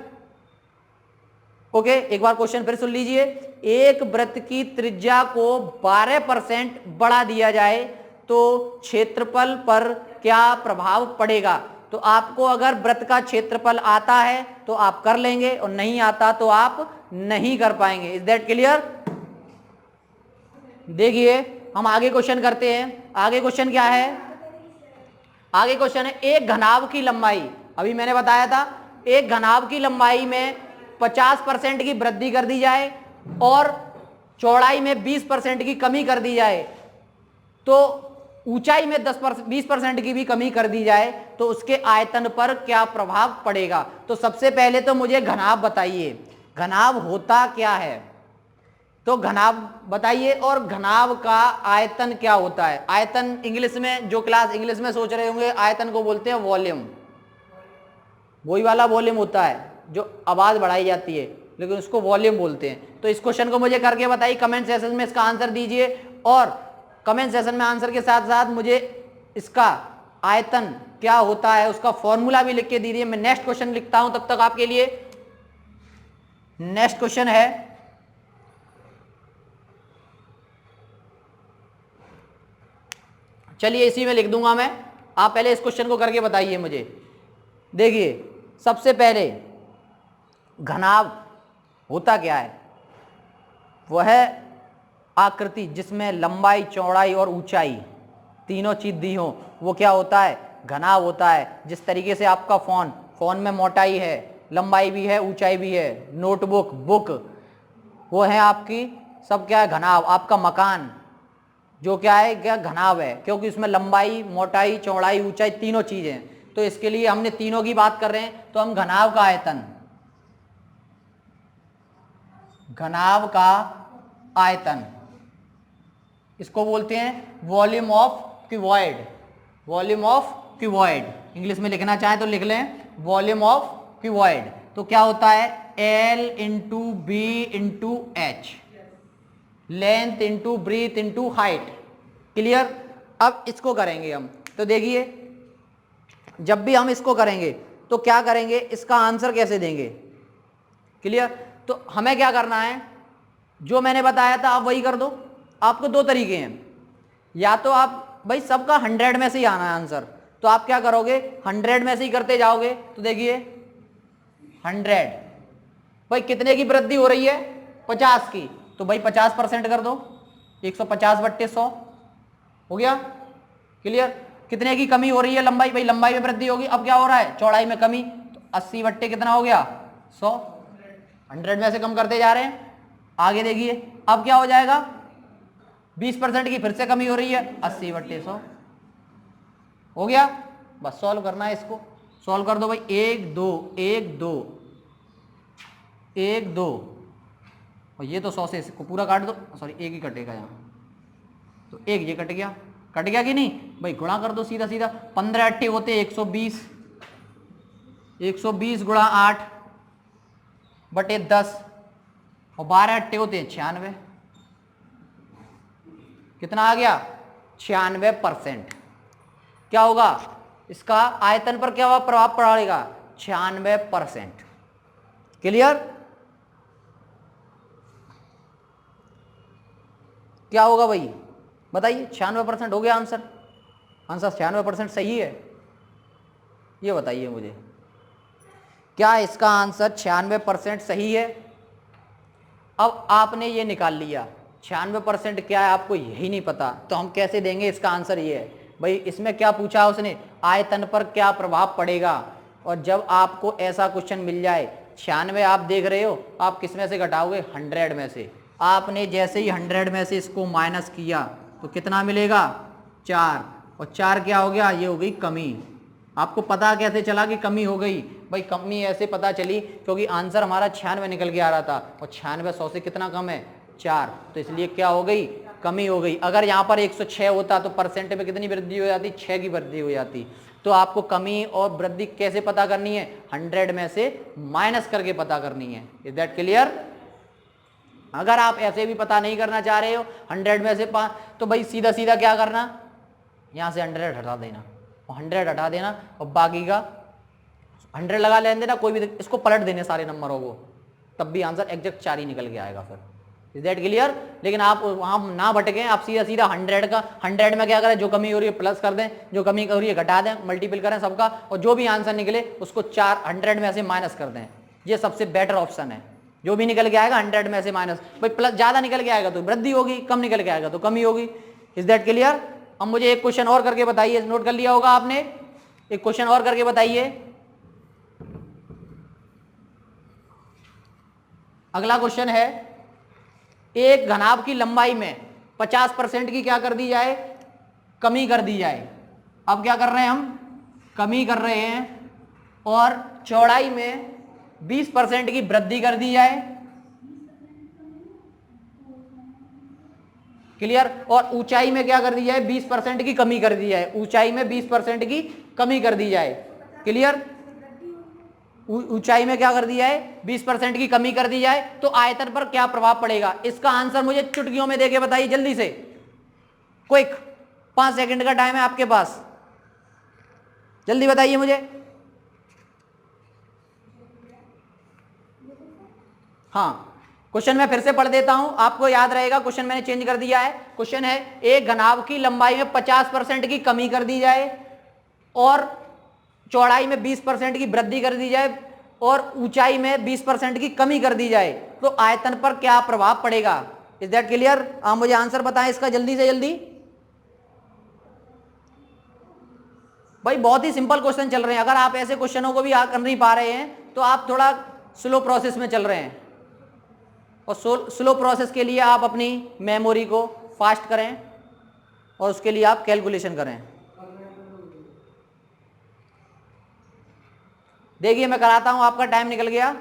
ओके, एक बार क्वेश्चन फिर सुन लीजिए। एक वृत्त की त्रिज्या को 12% बढ़ा दिया जाए तो क्षेत्रफल पर क्या प्रभाव पड़ेगा? तो आपको अगर वृत्त का क्षेत्रफल आता है तो आप कर लेंगे, और नहीं आता तो आप नहीं कर पाएंगे। Is that clear? देखिए हम आगे क्वेश्चन करते हैं। आगे क्वेश्चन क्या है? आगे क्वेश्चन है एक घनाभ की लंबाई। अभी मैंने बताया था एक घनाभ की लंबाई में 50% की वृद्धि कर दी जाए और चौड़ाई में 20% की कमी कर दी जाए, तो ऊंचाई में 20% की भी कमी कर दी जाए तो उसके आयतन पर क्या प्रभाव पड़ेगा? तो सबसे पहले तो मुझे घनाभ बताइए। घनाभ होता क्या है, तो घनाभ बताइए, और घनाभ का आयतन क्या होता है। आयतन इंग्लिश में, जो क्लास इंग्लिश में सोच रहे होंगे, आयतन को बोलते हैं वॉल्यूम। वही वाला वॉल्यूम होता है जो आवाज बढ़ाई जाती है, लेकिन उसको वॉल्यूम बोलते हैं। तो इस क्वेश्चन को मुझे करके बताइए, कमेंट सेशन में इसका आंसर दीजिए, और कमेंट सेशन में आंसर के साथ साथ मुझे इसका आयतन क्या होता है उसका फॉर्मूला भी लिख के दीजिए। मैं नेक्स्ट क्वेश्चन लिखता हूं तब तक आपके लिए। नेक्स्ट क्वेश्चन है, चलिए इसी में लिख दूंगा मैं, आप पहले इस क्वेश्चन को करके बताइए मुझे। देखिए सबसे पहले घनाभ होता क्या है, वह है आकृति जिसमें लंबाई, चौड़ाई और ऊंचाई तीनों चीज दी हो, वो क्या होता है, घनाभ होता है। जिस तरीके से आपका फोन में मोटाई है, लंबाई भी है, ऊंचाई भी है, नोटबुक, बुक, वो है आपकी सब क्या है, घनाभ। आपका मकान जो क्या है, क्या घनाभ है, क्योंकि उसमें लंबाई, मोटाई, चौड़ाई, ऊंचाई तीनों चीजें हैं। तो इसके लिए हमने तीनों की बात कर रहे हैं, तो हम घनाभ का आयतन, घनाभ का आयतन इसको बोलते हैं volume of cuboid. Volume of cuboid English में लिखना चाहें तो लिख लें, वॉल्यूम ऑफ क्यूबॉइड। तो क्या होता है, L into b into h, length into breadth into height. Clear. अब इसको करेंगे हम, तो देखिए जब भी हम इसको करेंगे तो क्या करेंगे, इसका आंसर कैसे देंगे। क्लियर। तो हमें क्या करना है, जो मैंने बताया था आप वही कर दो। आपको दो तरीके हैं, या तो आप भाई सबका 100 में से ही आना है आंसर, तो आप क्या करोगे, 100 में से ही करते जाओगे। तो देखिए 100, भाई कितने की वृद्धि हो रही है, 50 की, तो भाई 50% कर दो, 150/100 हो गया। क्लियर। कितने की कमी हो रही है, लंबाई, भाई लंबाई में वृद्धि होगी, अब क्या हो रहा है, चौड़ाई में कमी, तो 80 कितना हो गया, 100। 100 में से कम करते जा रहे हैं। आगे देखिए अब क्या हो जाएगा, 20% की फिर से कमी हो रही है, 80/100 हो गया। बस सॉल्व करना है इसको, सॉल्व कर दो भाई। 1 2 1 2 1 2, और ये तो 100 से इसको पूरा काट दो, सॉरी एक ही कटेगा यहाँ, तो एक ये कट गया कि नहीं भाई, गुणा कर दो सीधा सीधा। 15 8 होते 120, 120 गुणा 8/10, और 12 8 होते हैं 96। कितना आ गया, 96%। क्या होगा, इसका आयतन पर क्या प्रभाव पड़ेगा, 96%। क्लियर। क्या होगा भाई बताइए, 96% हो गया आंसर। आंसर 96% सही है, ये बताइए मुझे, क्या इसका आंसर 96% सही है। अब आपने ये निकाल लिया, 96% क्या है आपको यही नहीं पता, तो हम कैसे देंगे इसका आंसर। ये है भाई, इसमें क्या पूछा उसने, आयतन पर क्या प्रभाव पड़ेगा। और जब आपको ऐसा क्वेश्चन मिल जाए, 96 आप देख रहे हो, आप किस में से घटाओगे, 100 में से। आपने जैसे ही 100 में से इसको माइनस किया तो कितना मिलेगा, 4, और 4 क्या हो गया, ये हो गई कमी। आपको पता कैसे चला कि कमी हो गई, भाई कमी ऐसे पता चली क्योंकि आंसर हमारा 96 निकल के आ रहा था, और 96 100 से कितना कम है, 4, तो इसलिए क्या हो गई, कमी हो गई। अगर यहाँ पर 106 होता तो परसेंट में कितनी वृद्धि हो जाती, 6 की वृद्धि हो जाती। तो आपको कमी और वृद्धि कैसे पता करनी है, 100 में से माइनस करके पता करनी है। Is that clear. अगर आप ऐसे भी पता नहीं करना चाह रहे हो 100 में से 5, तो भाई सीधा सीधा क्या करना, यहाँ से 100 हटा देना, 100 हटा देना, और बाकी का 100 लगा लेने देना, कोई भी इसको पलट देने सारे नंबरों को, तब भी आंसर एग्जैक्ट 4 ही निकल के आएगा फिर। Is that clear. लेकिन आप वहाँ ना भटकें, आप सीधा सीधा 100 में क्या करें, जो कमी हो रही है प्लस कर दें, जो कमी हो रही है घटा दें, मल्टीपल करें सबका, और जो भी आंसर निकले उसको 100 में से माइनस कर दें। ये सबसे बेटर ऑप्शन है। जो भी निकल के आएगा 100 में से माइनस, भाई प्लस ज़्यादा निकल के आएगा तो वृद्धि होगी, कम निकल के आएगा तो कमी होगी। Is that clear. अब मुझे एक क्वेश्चन और करके बताइए, नोट कर लिया होगा आपने, एक क्वेश्चन और करके बताइए। अगला क्वेश्चन है, एक घनाभ की लंबाई में 50% की क्या कर दी जाए, कमी कर दी जाए। अब क्या कर रहे हैं हम, कमी कर रहे हैं, और चौड़ाई में 20% की वृद्धि कर दी जाए, क्लियर, और ऊंचाई में क्या कर दी जाए, 20% की कमी कर दी जाए, ऊंचाई में 20% की कमी कर दी जाए, क्लियर, ऊंचाई में क्या कर दी जाए, 20% की कमी कर दी जाए, तो आयतन पर क्या प्रभाव पड़ेगा? इसका आंसर मुझे चुटकियों में देके बताइए जल्दी से, क्विक, 5 सेकंड का टाइम है आपके पास, जल्दी बताइए मुझे। हाँ, क्वेश्चन मैं फिर से पढ़ देता हूं, आपको याद रहेगा, क्वेश्चन मैंने चेंज कर दिया है। क्वेश्चन है एक घनाभ की लंबाई में 50% की कमी कर दी जाए और चौड़ाई में 20% की वृद्धि कर दी जाए और ऊंचाई में 20% की कमी कर दी जाए, तो आयतन पर क्या प्रभाव पड़ेगा? Is that clear? आप मुझे आंसर बताएं इसका जल्दी से जल्दी। भाई बहुत ही सिंपल क्वेश्चन चल रहे हैं, अगर आप ऐसे क्वेश्चनों को भी कर नहीं पा रहे हैं तो आप थोड़ा स्लो प्रोसेस में चल रहे हैं, और स्लो प्रोसेस के लिए आप अपनी मेमोरी को फास्ट करें और उसके लिए आप कैलकुलेशन करें। देखिए मैं कराता हूं, आपका टाइम निकल गया,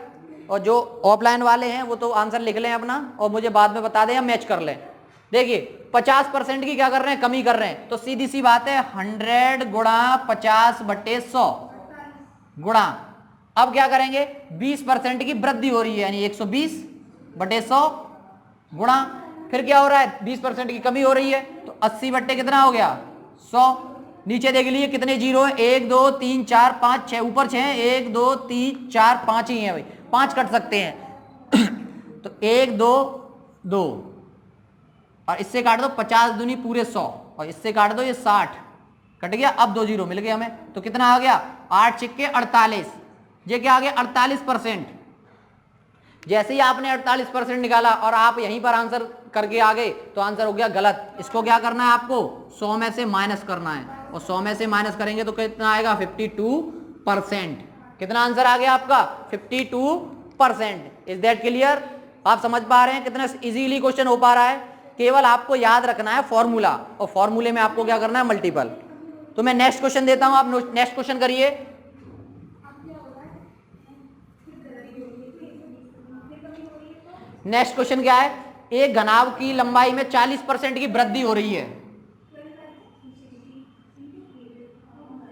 और जो ऑफलाइन वाले हैं वो तो आंसर लिख लें अपना और मुझे बाद में बता दें या मैच कर लें। देखिए 50% की क्या कर रहे हैं, कमी कर रहे हैं, तो सीधी सी बात है 100 गुणा 50/100 गुणा, अब क्या करेंगे, 20% की वृद्धि हो रही है यानी 120/100 गुणा, फिर क्या हो रहा है, 20% की कमी हो रही है, तो 80 कितना हो गया, 100। नीचे देख लीजिए कितने जीरो है, 1 2 3 4 5 6, ऊपर 6 है, 1 2 3 4 5 ही है भाई, 5 कट सकते हैं तो 1 2 2 और इससे काट दो 50 दूनी पूरे 100 और इससे काट दो ये 60, कट गया, अब 2 जीरो मिल गए हमें, तो कितना आ गया, 8 छिक्के 48, ये क्या आ गया 48%। जैसे ही आपने 48% निकाला और आप यहीं पर आंसर करके आ गए तो आंसर हो गया गलत। इसको क्या करना है, आपको 100 में से माइनस करना है, और 100 में से माइनस करेंगे तो कितना आएगा, 52%। कितना आंसर आ गया आपका, 52%। Is that clear? आप समझ पा रहे हैं कितना इजीली क्वेश्चन हो पा रहा है? केवल आपको याद रखना है फॉर्मूला, और फॉर्मूले में आपको क्या करना है, मल्टीपल। तो मैं नेक्स्ट क्वेश्चन देता हूं, आप नेक्स्ट क्वेश्चन करिए। नेक्स्ट क्वेश्चन क्या है, एक घनाभ की लंबाई में 40% की वृद्धि हो रही है।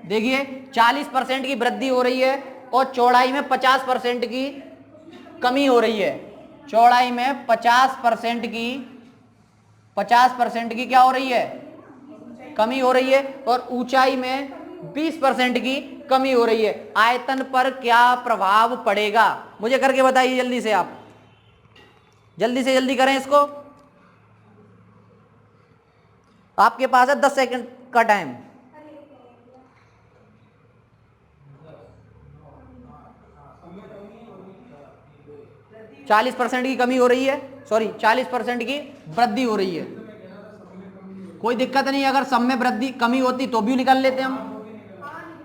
देखिए 40% की वृद्धि हो रही है और चौड़ाई में 50% की कमी हो रही है, चौड़ाई में 50% की क्या हो रही है, कमी हो रही है, और ऊंचाई में 20% की कमी हो रही है। आयतन पर क्या प्रभाव पड़ेगा, मुझे करके बताइए जल्दी से, आप जल्दी से जल्दी करें इसको, आपके पास है 10 सेकंड का टाइम। %40 की कमी हो रही है, सॉरी 40% की वृद्धि हो रही है। कोई दिक्कत नहीं, अगर सब में वृद्धि कमी होती तो भी निकाल लेते हम,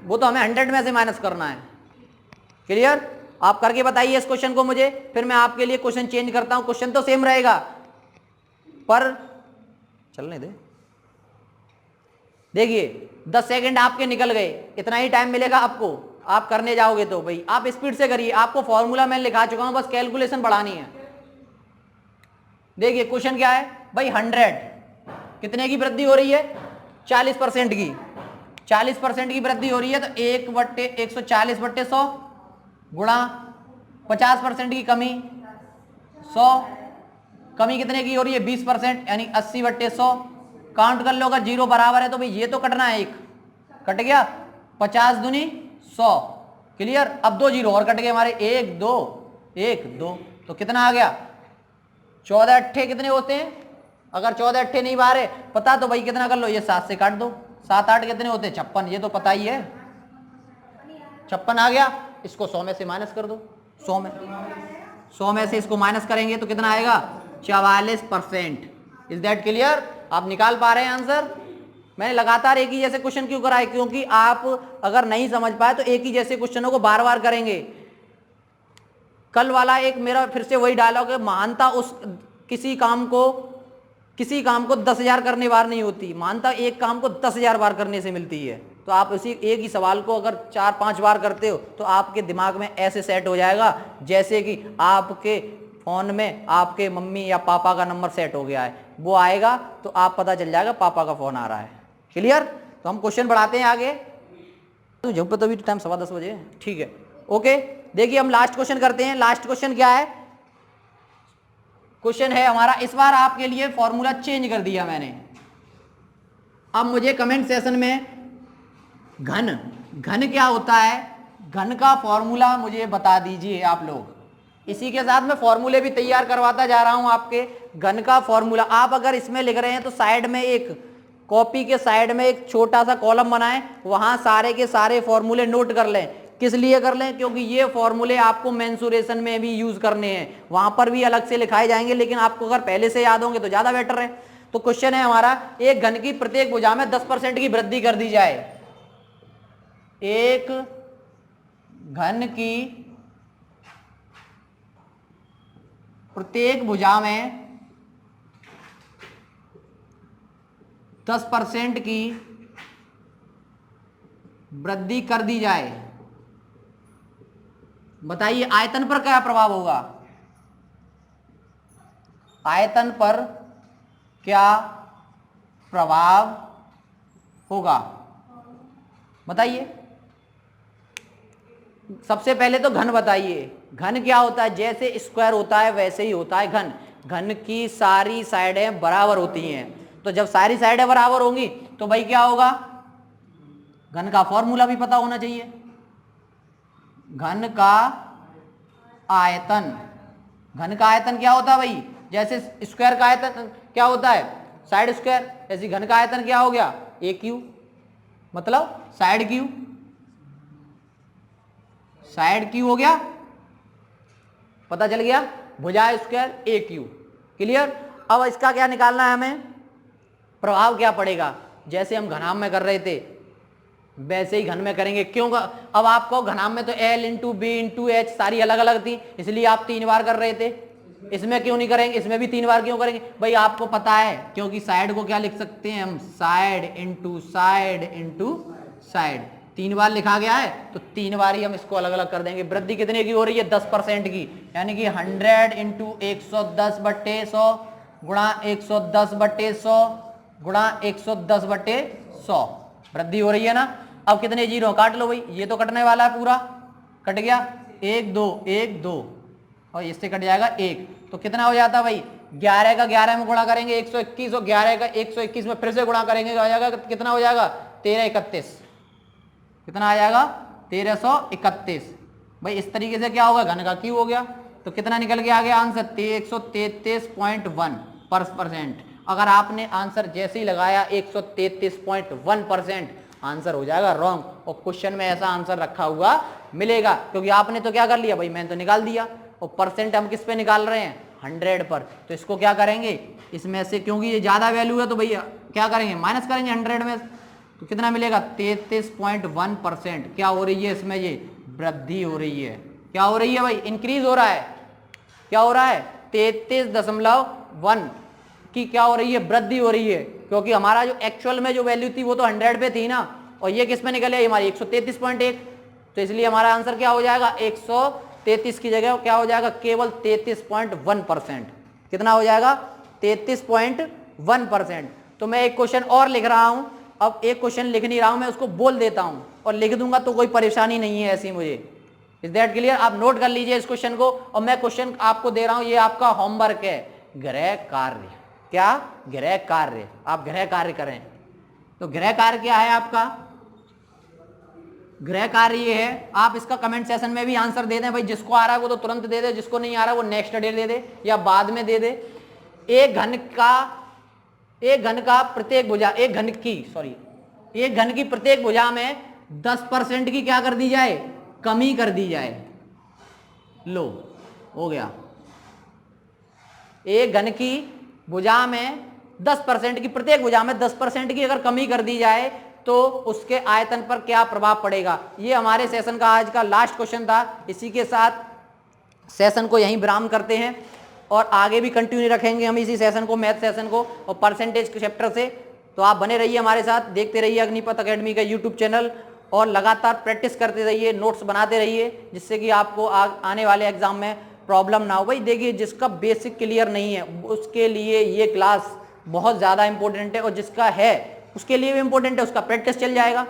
वो तो हमें 100 में से माइनस करना है। क्लियर? आप करके बताइए इस क्वेश्चन को मुझे, फिर मैं आपके लिए क्वेश्चन चेंज करता हूं। क्वेश्चन तो सेम रहेगा पर चलने दे। देखिए 10 सेकंड आपके निकल गए, इतना ही टाइम मिलेगा आपको, आप करने जाओगे तो भाई आप स्पीड से करिए, आपको फॉर्मूला मैं लिखा चुका हूं, बस कैलकुलेशन बढ़ानी है। देखिए क्वेश्चन क्या है भाई, 100 कितने की वृद्धि हो रही है, 40% की, 40% की वृद्धि हो रही है, तो 1/140/100 गुणा 50% की कमी 100, कमी कितने की हो रही है, 20% यानी 80/100। काउंट कर लो, अगर जीरो बराबर है तो भाई ये तो कटना है, एक कट गया, 50 दूनी 100, क्लियर। अब 2 जीरो और कट गए हमारे, 1 2 1 2, तो कितना आ गया, 14 अट्ठे कितने होते हैं, अगर 14 अट्ठे नहीं बाहर है पता तो भाई कितना कर लो, ये 7 से काट दो, 7 8 कितने होते हैं, 56, ये तो पता ही है, 56 आ गया। इसको 100 में से माइनस कर दो, 100 में से इसको माइनस करेंगे तो कितना आएगा, 44%। Is that clear? आप निकाल पा रहे हैं आंसर? मैंने लगातार एक ही जैसे क्वेश्चन क्यों कराए, क्योंकि आप अगर नहीं समझ पाए तो एक ही जैसे क्वेश्चनों को बार बार करेंगे। कल वाला एक मेरा फिर से वही डायलॉग है, महानता उस किसी काम को 10,000 करने बार नहीं होती, महानता एक काम को 10,000 बार करने से मिलती है। तो आप उसी एक ही सवाल को अगर 4-5 बार करते हो तो आपके दिमाग में ऐसे सेट हो जाएगा जैसे कि आपके फ़ोन में आपके मम्मी या पापा का नंबर सेट हो गया है, वो आएगा तो आप पता चल जाएगा पापा का फ़ोन आ रहा है। क्लियर? तो हम क्वेश्चन बढ़ाते हैं आगे। तो जब तो अभी टाइम 10:15 बजे, ठीक है, ओके। देखिए हम लास्ट क्वेश्चन करते हैं। लास्ट क्वेश्चन क्या है? क्वेश्चन है हमारा, इस बार आपके लिए फॉर्मूला चेंज कर दिया मैंने। अब मुझे कमेंट सेशन में घन क्या होता है, घन का फॉर्मूला मुझे बता दीजिए आप लोग। इसी के साथ मैं फॉर्मूले भी तैयार करवाता जा रहा हूं आपके। घन का फॉर्मूला आप अगर इसमें लिख रहे हैं तो साइड में एक कॉपी के साइड में एक छोटा सा कॉलम बनाएं, वहां सारे के सारे फॉर्मूले नोट कर लें। किस लिए कर लें? क्योंकि ये फॉर्मूले आपको मेंसुरेशन में भी यूज करने हैं, वहां पर भी अलग से लिखाए जाएंगे, लेकिन आपको अगर पहले से याद होंगे तो ज्यादा बेटर है। तो क्वेश्चन है हमारा, एक घन की प्रत्येक भुजा में 10% की वृद्धि कर दी जाए। एक घन की प्रत्येक भुजा में 10% की वृद्धि कर दी जाए। बताइए आयतन पर क्या प्रभाव होगा? आयतन पर क्या प्रभाव होगा बताइए। सबसे पहले तो घन बताइए। घन क्या होता है? जैसे स्क्वायर होता है वैसे ही होता है घन। घन की सारी साइडें बराबर होती हैं, तो जब सारी साइडें बराबर होंगी तो भाई क्या होगा? घन का फॉर्मूला भी पता होना चाहिए। घन का आयतन, घन का आयतन क्या होता है भाई? जैसे स्क्वायर का आयतन क्या होता है? Side square. ऐसे घन का आयतन क्या हो गया? ए क्यू, मतलब साइड क्यू, साइड क्यू हो गया, पता चल गया। भुजा स्क्वायर ए क्यू। क्लियर? अब इसका क्या निकालना है हमें? प्रभाव क्या पड़ेगा? जैसे हम घनाम में कर रहे थे वैसे ही घन में करेंगे। क्यों? अब आपको घनाम में तो L into b into h सारी अलग अलग थी, इसलिए आप 3 बार कर रहे थे। इसमें क्यों नहीं करेंगे? इसमें भी 3 बार क्यों करेंगे भाई? आपको पता है, क्योंकि साइड को क्या लिख सकते हैं हम? Side into side into side. 3 बार लिखा गया है तो 3 बार ही हम इसको अलग अलग कर देंगे। वृद्धि कितने की हो रही है? 10% की, यानी कि 100 इंटू 110/100 गुणा 110/100 गुणा 110/100 वृद्धि हो रही है ना। अब कितने जीरो? काट लो भाई, ये तो कटने वाला है, पूरा कट गया। 1 2 1 2 और इससे कट जाएगा 1, तो कितना हो जाता भाई? 11 का 11 में गुणा करेंगे 121 और 11 का 121 में फिर से गुणा करेंगे तो आ जाएगा, कितना हो जाएगा? 1331। कितना आ जाएगा? 1331। भाई इस तरीके से क्या होगा? घन का क्यू हो गया। तो कितना निकल के आ गया आंसर? 133.1%। अगर आपने आंसर जैसे ही लगाया 133.1%, आंसर हो जाएगा रॉन्ग, और क्वेश्चन में ऐसा आंसर रखा हुआ मिलेगा। क्योंकि आपने तो क्या कर लिया भाई? मैंने तो निकाल दिया, और परसेंट हम किस पे निकाल रहे हैं? 100 पर। तो इसको क्या करेंगे इसमें से, क्योंकि ये ज्यादा वैल्यू है तो भैया क्या करेंगे? माइनस करेंगे 100 में, तो कितना मिलेगा? 33.1%। क्या हो रही है इसमें? ये वृद्धि हो रही है। क्या हो रही है भाई? इंक्रीज हो रहा है। क्या हो रहा है? 33.1 की क्या हो रही है? वृद्धि हो रही है। क्योंकि हमारा जो एक्चुअल में जो वैल्यू थी वो तो 100 पे थी ना, और ये किस पे निकल आई हमारी? 133.1। तो इसलिए हमारा आंसर क्या हो जाएगा? 133 की जगह क्या हो जाएगा? केवल 33.1%। कितना हो जाएगा? 33.1%। तो मैं एक क्वेश्चन और लिख रहा हूं। अब एक क्वेश्चन लिख नहीं रहा हूं, मैं उसको बोल देता हूं और लिख दूंगा, तो कोई परेशानी नहीं है ऐसी मुझे। Is that clear? आप नोट कर लीजिए इस क्वेश्चन को, और मैं क्वेश्चन आपको दे रहा हूं, ये आपका होमवर्क है। गृह कार्य। क्या? गृह कार्य। आप गृह कार्य करें। तो गृह कार्य क्या है आपका? गृह कार्य ये है, आप इसका कमेंट सेशन में भी आंसर दे दें भाई। जिसको आ रहा है वो तो तुरंत दे दे, जिसको नहीं आ रहा है वो नेक्स्ट डे दे दे या बाद में दे दे। एक घन का प्रत्येक भुजा, एक घन की प्रत्येक भुजा में 10% की क्या कर दी जाए? कमी कर दी जाए। लो हो गया। एक घन की भुजा में 10% की, प्रत्येक भुजा में 10% की अगर कमी कर दी जाए तो उसके आयतन पर क्या प्रभाव पड़ेगा? ये हमारे सेशन का आज का लास्ट क्वेश्चन था। इसी के साथ सेशन को यहीं विराम करते हैं, और आगे भी कंटिन्यू रखेंगे हम इसी सेशन को, मैथ सेशन को, और परसेंटेज के चैप्टर से। तो आप बने रहिए हमारे साथ, देखते रहिए अग्निपथ अकेडमी का यूट्यूब चैनल और लगातार प्रैक्टिस करते रहिए, नोट्स बनाते रहिए, जिससे कि आपको आने वाले एग्जाम में प्रॉब्लम ना हो। भाई देखिए, जिसका बेसिक क्लियर नहीं है उसके लिए ये क्लास बहुत ज़्यादा इंपॉर्टेंट है, और जिसका है उसके लिए भी इंपॉर्टेंट है, उसका प्रैक्टिस चल जाएगा।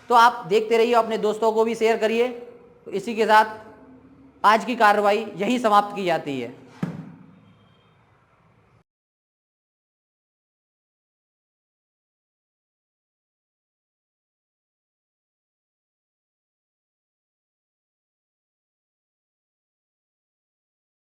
तो आप देखते रहिए, अपने दोस्तों को भी शेयर करिए। तो इसी के साथ आज की कार्रवाई यही समाप्त की जाती है।